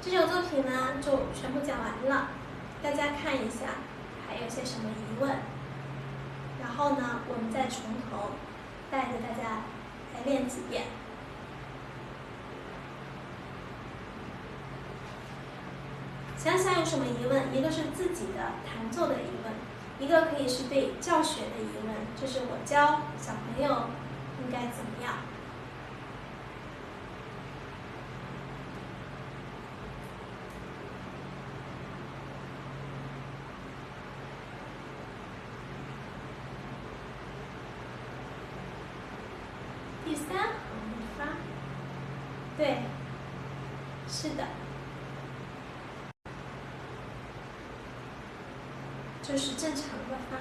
这首作品呢就全部讲完了，大家看一下还有些什么疑问，然后呢我们再从头带着大家来练几遍。想想有什么疑问？一个是自己的弹奏的疑问，一个可以是对教学的疑问，就是我教小朋友应该怎么样。第三行的发，对，是的，就是正常的发。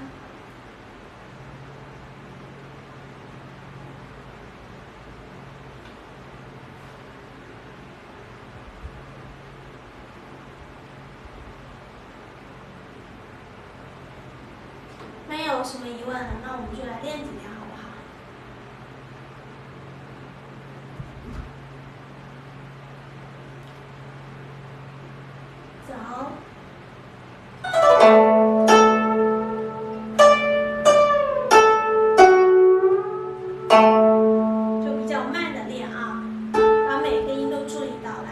没有什么疑问了，那我们就来练几遍好不好？走。就比较慢的练啊，把每个音都注意到来。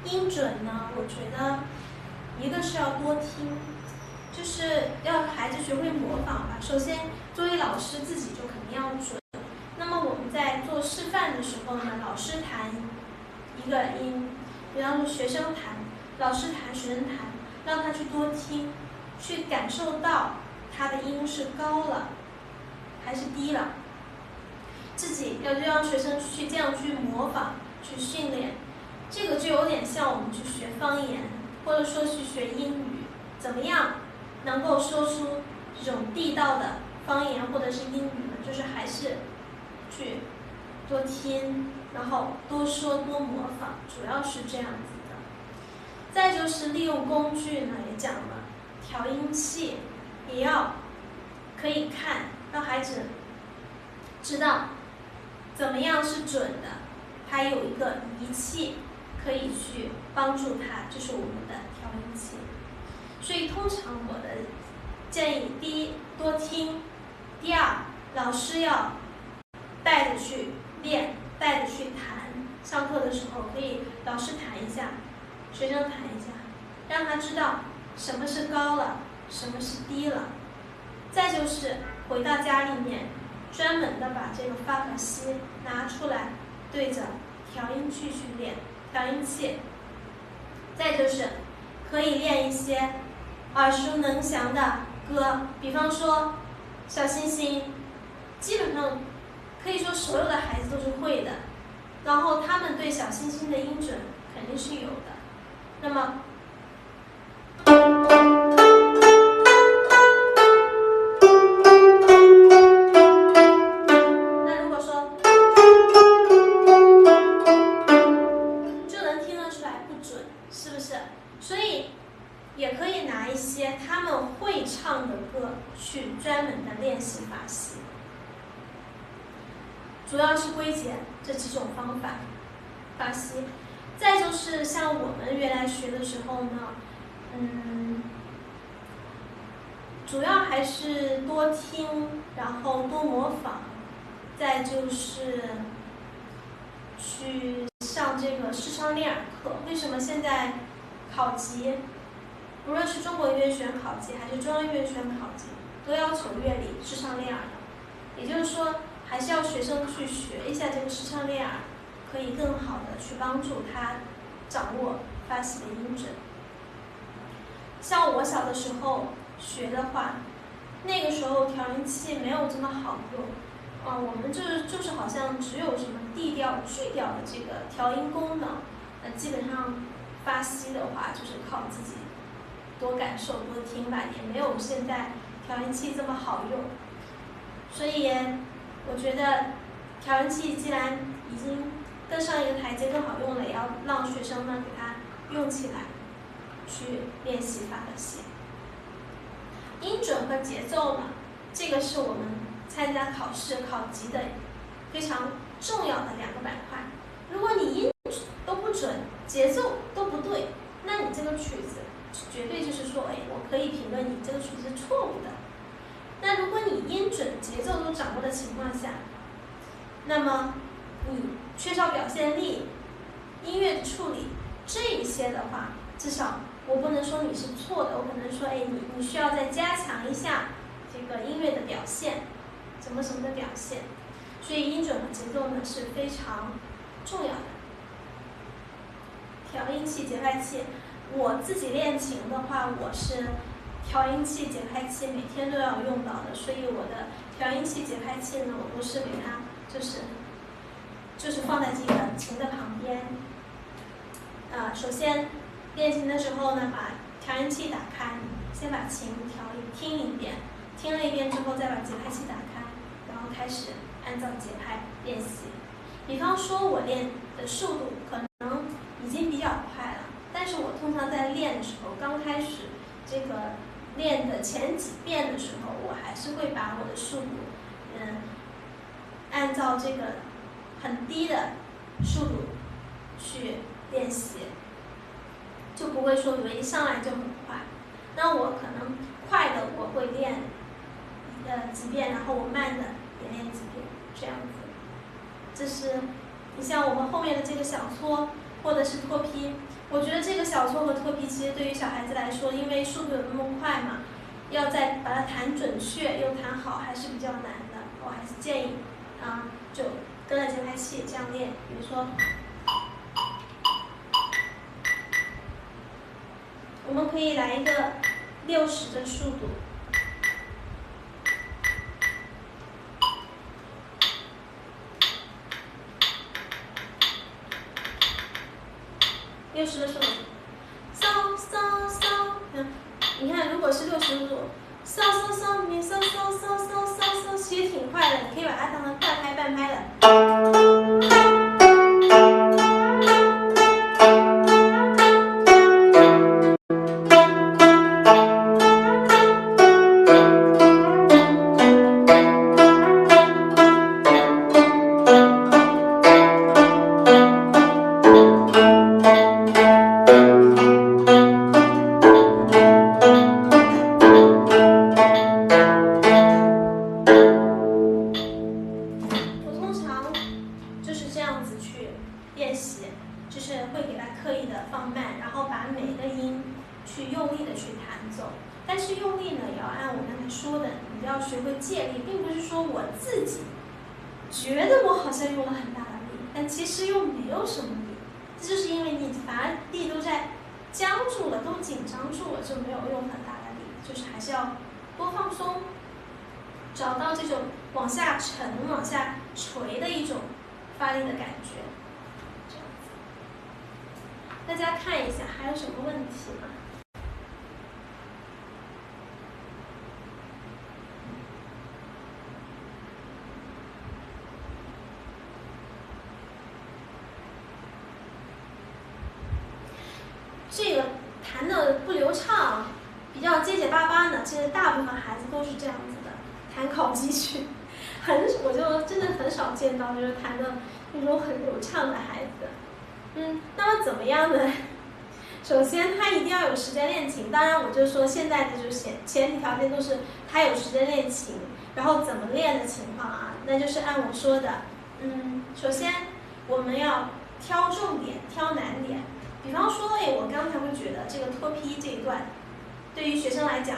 音准呢，我觉得一个是要多听，就是要孩子学会模仿吧。首先，作为老师自己就肯定要准。那么我们在做示范的时候呢，老师弹一个音，比方说学生弹，老师弹，学生弹，让他去多听，去感受到他的音是高了还是低了。自己要让学生去这样去模仿，去训练。这个就有点像我们去学方言，或者说去学英语，怎么样能够说出这种地道的方言或者是英语呢？就是还是去多听，然后多说多模仿，主要是这样子的。再就是利用工具呢，也讲了，调音器也要可以看，让孩子知道怎么样是准的，还有一个仪器可以去帮助他，就是我们的调音器。所以通常我的建议，第一，多听；第二，老师要带着去练，带着去弹。上课的时候可以老师弹一下，学生弹一下，让他知道什么是高了，什么是低了。再就是回到家里面，专门的把这个发法西拿出来，对着调音器去练。调音器，再就是可以练一些耳熟能详的歌，比方说小星星，基本上可以说所有的孩子都是会的，然后他们对小星星的音准肯定是有的。那么也可以拿一些他们会唱的歌去专门的练习法西，主要是归结这几种方法法西。再就是像我们原来学的时候呢，主要还是多听，然后多模仿，再就是去上这个视唱练耳课。为什么现在考级？无论是中国音乐学院考级还是中央音乐学院考级，都要求乐理视唱练耳的。也就是说，还是要学生去学一下这个视唱练耳，可以更好的去帮助他掌握发西的音准。像我小的时候学的话，那个时候调音器没有这么好用，我们就是好像只有什么 D 调、G 调的这个调音功能，基本上发吸的话，就是靠自己多感受多听吧，也没有现在调音器这么好用。所以我觉得调音器既然已经更上一个台阶更好用了，也要让学生们给它用起来，去练习发和谐。音准和节奏呢，这个是我们参加考试考级的非常重要的2个板块。如果你音都不准，节奏都不对，那你这个曲子绝对就是说，我可以评论你这个曲子是错误的。那如果你音准、节奏都掌握的情况下，那么你缺少表现力、音乐的处理这一些的话，至少我不能说你是错的，我可能说，你需要再加强一下这个音乐的表现，什么的表现。所以音准和节奏呢是非常重要的。调音器、节拍器，我自己练琴的话，我是调音器、节拍器每天都要用到的，所以我的调音器、节拍器呢，我都是给它就是放在这个琴的旁边。首先练琴的时候呢，把调音器打开，先把琴听一遍，听了一遍之后再把节拍器打开，然后开始按照节拍练习。比方说我练的速度可能已经比较快了，但是我通常在练的时候，刚开始这个练的前几遍的时候，我还是会把我的速度，按照这个很低的速度去练习，就不会说一上来就很快。那我可能快的我会练几遍，然后我慢的也练几遍，这样子。这是你像我们后面的这个小搓或者是脱皮，我觉得这个小搓和脱皮其实对于小孩子来说，因为速度有那么快嘛，要再把它弹准确又弹好还是比较难的。我还是建议就跟着节拍器这样练，比如说我们可以来一个60的速度。60的速度，嗦嗦嗦，你看，如果是60度，嗦嗦嗦咪嗦嗦嗦嗦嗦嗦，其实挺快的，你可以把它当成半拍半拍的。找到这种往下沉、往下垂的一种发力的感觉，这样子。大家看一下，还有什么问题吗？这个弹的不流畅，比较结结巴巴呢，其实大部分孩子都是这样子的。弹考级曲，我就真的很少见到就是弹的那种很流畅的孩子。那么怎么样呢？首先他一定要有时间练琴，当然我就说现在的就是前提条件都是他有时间练琴，然后怎么练的情况啊，那就是按我说的，首先我们要挑重点，挑难点。比方说，我刚才会觉得这个脱皮这一段，对于学生来讲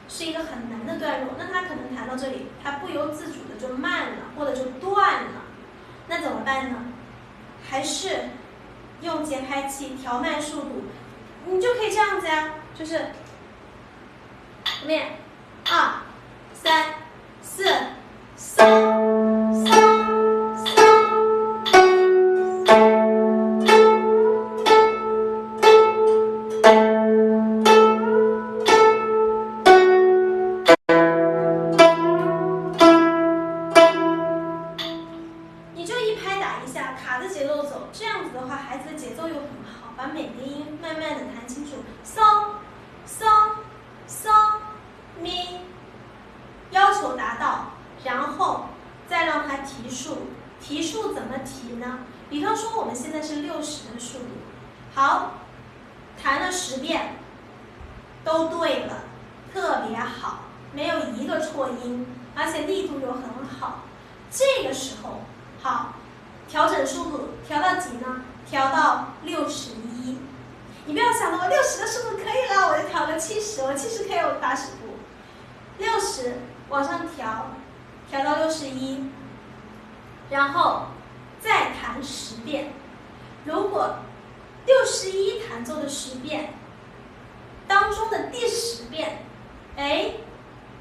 是一个很难的段落，那他可能弹到这里，他不由自主的就慢了，或者就断了，那怎么办呢？还是用节拍器调慢速度，你就可以这样子呀，就是后面2、3、4、嗦嗦。每个音慢慢的弹清楚，so so so mi， 要求达到，然后再让它提数。提数怎么提呢？比方说我们现在是60的速度，好，弹了10遍，都对了，特别好，没有一个错音，而且力度又很好。这个时候，好，调整速度，调到几呢？调到61。你不要想着我60的速度可以了，我就调个70，我70可以有80步，60往上调，调到61，然后再弹10遍。如果61弹奏的10遍当中的第10遍，哎，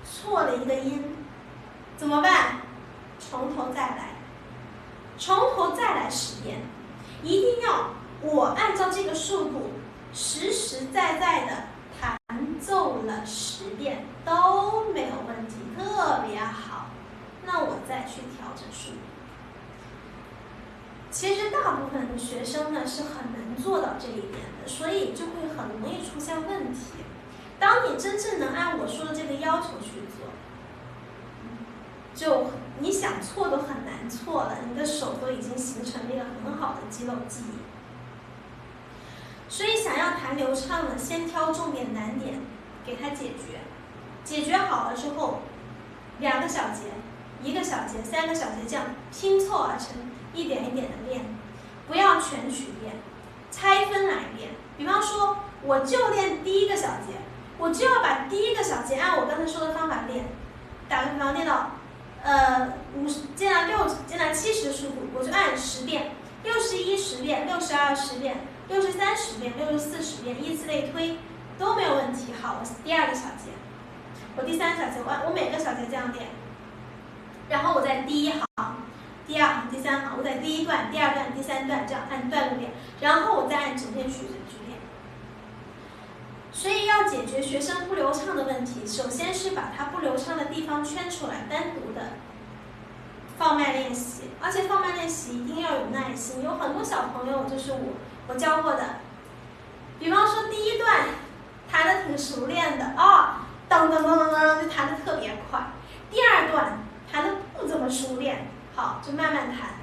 错了一个音，怎么办？从头再来，从头再来10遍，一定要我按照这个速度实实在在的弹奏了10遍都没有问题，特别好。那我再去调整速度。其实大部分的学生呢是很难做到这一点的，所以就会很容易出现问题。当你真正能按我说的这个要求去做，就你想错都很难错了，你的手都已经形成了一个很好的肌肉记忆。所以想要弹流畅呢，先挑重点难点给它解决，解决好了之后，2个小节、1个小节、3个小节这样拼凑而成，一点一点的练，不要全曲练，拆分来练。比方说，我就练第1个小节，我就要把第1个小节按我刚才说的方法练。打个比方，练到接到70的速度，我就按10遍，61 10遍，62 10遍，63 10遍，64 10遍，以此类推，都没有问题。好，我第2个小节，我第3个小节，我每个小节这样练，然后我在第1行、第2行、第3行，我在第1段、第2段、第3段这样按段落练，然后我再按整篇曲子去练。所以要解决学生不流畅的问题，首先是把他不流畅的地方圈出来，单独的放慢练习，而且放慢练习一定要有耐心。有很多小朋友就是我教过的，比方说第1段弹得挺熟练的啊，噔噔噔噔噔就弹得特别快，第2段弹得不怎么熟练，好就慢慢弹，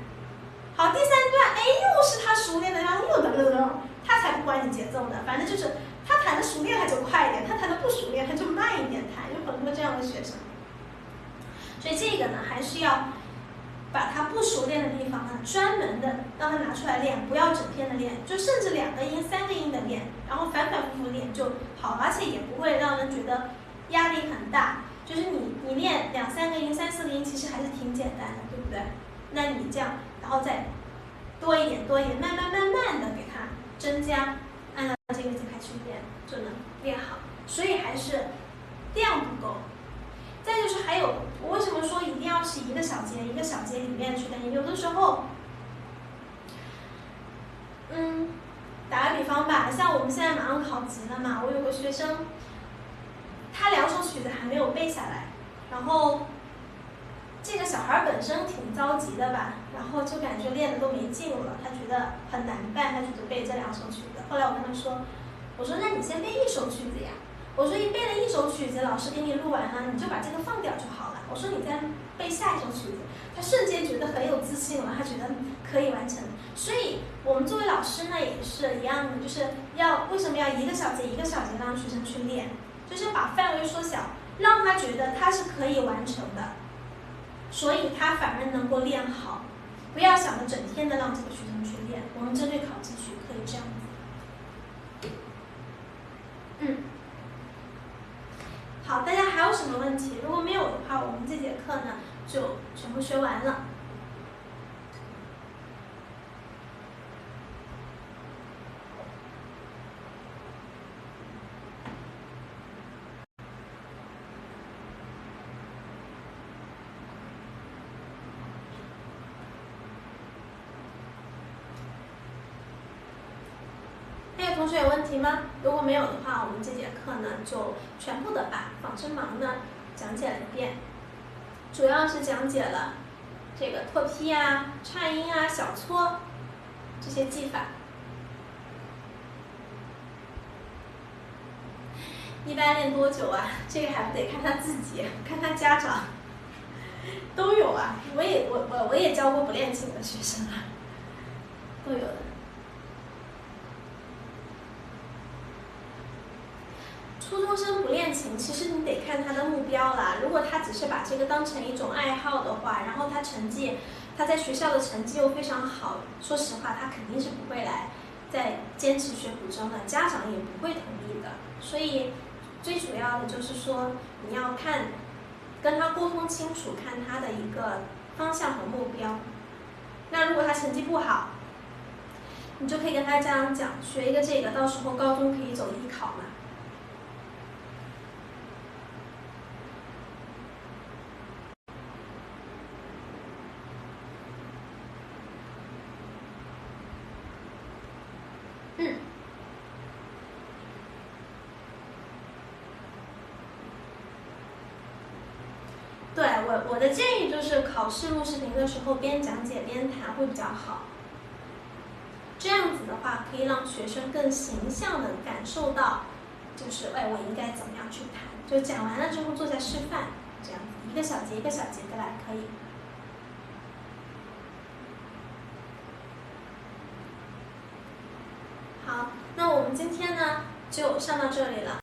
好第3段哎又是他熟练的，然后又噔噔噔，他才不管你节奏的，反正就是他弹得熟练他就快一点，他弹得不熟练他就慢一点弹，有很多这样的学生。所以这个呢还是要把他不熟练的地方呢专门的让他拿出来练，不要整篇的练，就甚至2个音、3个音的练，然后反反复复练就好，而且也不会让人觉得压力很大。就是你练2、3个音、3、4个音，其实还是挺简单的，对不对？那你这样，然后再多一点，慢慢的给它增加，按照这个节拍去练，就能练好。所以还是量不够。再就是还有，我为什么说一定要是1个小节1个小节里面去练？有的时候，打个比方吧，像我们现在马上考级了嘛，我有个学生，他2首曲子还没有背下来，然后这个小孩本身挺着急的吧，然后就感觉练的都没劲了，他觉得很难办，他觉得背这2首曲子。后来我跟他说，我说那你先背1首曲子呀。我说你背了1首曲子，老师给你录完了，你就把这个放掉就好了。我说你再背下1首曲子，他瞬间觉得很有自信了，他觉得可以完成。所以我们作为老师呢也是一样的，就是为什么要1个小节1个小节让学生去练，就是把范围缩小，让他觉得他是可以完成的，所以他反而能够练好。不要想着整天的让这个学生去练，我们针对考级曲可以这样子。好，大家还有什么问题？如果没有的话，我们这节课呢就全部学完了。还有同学有问题吗？如果没有的话，我们这节课呢就全部的把仿生盲呢讲解了一遍，主要是讲解了这个拓劈啊、颤音啊、小搓这些技法。一般练多久啊？这个还不得看他自己，看他家长，都有啊。我也教过不练琴的学生啊，都有的。初中生不练琴，其实你得看他的目标啦。如果他只是把这个当成一种爱好的话，然后他在学校的成绩又非常好，说实话，他肯定是不会来再坚持学古筝的，家长也不会同意的。所以最主要的就是说，你要跟他沟通清楚，看他的一个方向和目标。那如果他成绩不好，你就可以跟他家长讲，学一个这个，到时候高中可以走艺考嘛。对，我的建议就是考试录视频的时候边讲解边弹会比较好。这样子的话，可以让学生更形象的感受到，就是我应该怎么样去弹。就讲完了之后做下示范，这样子一个小节一个小节的来可以。好，那我们今天呢就上到这里了。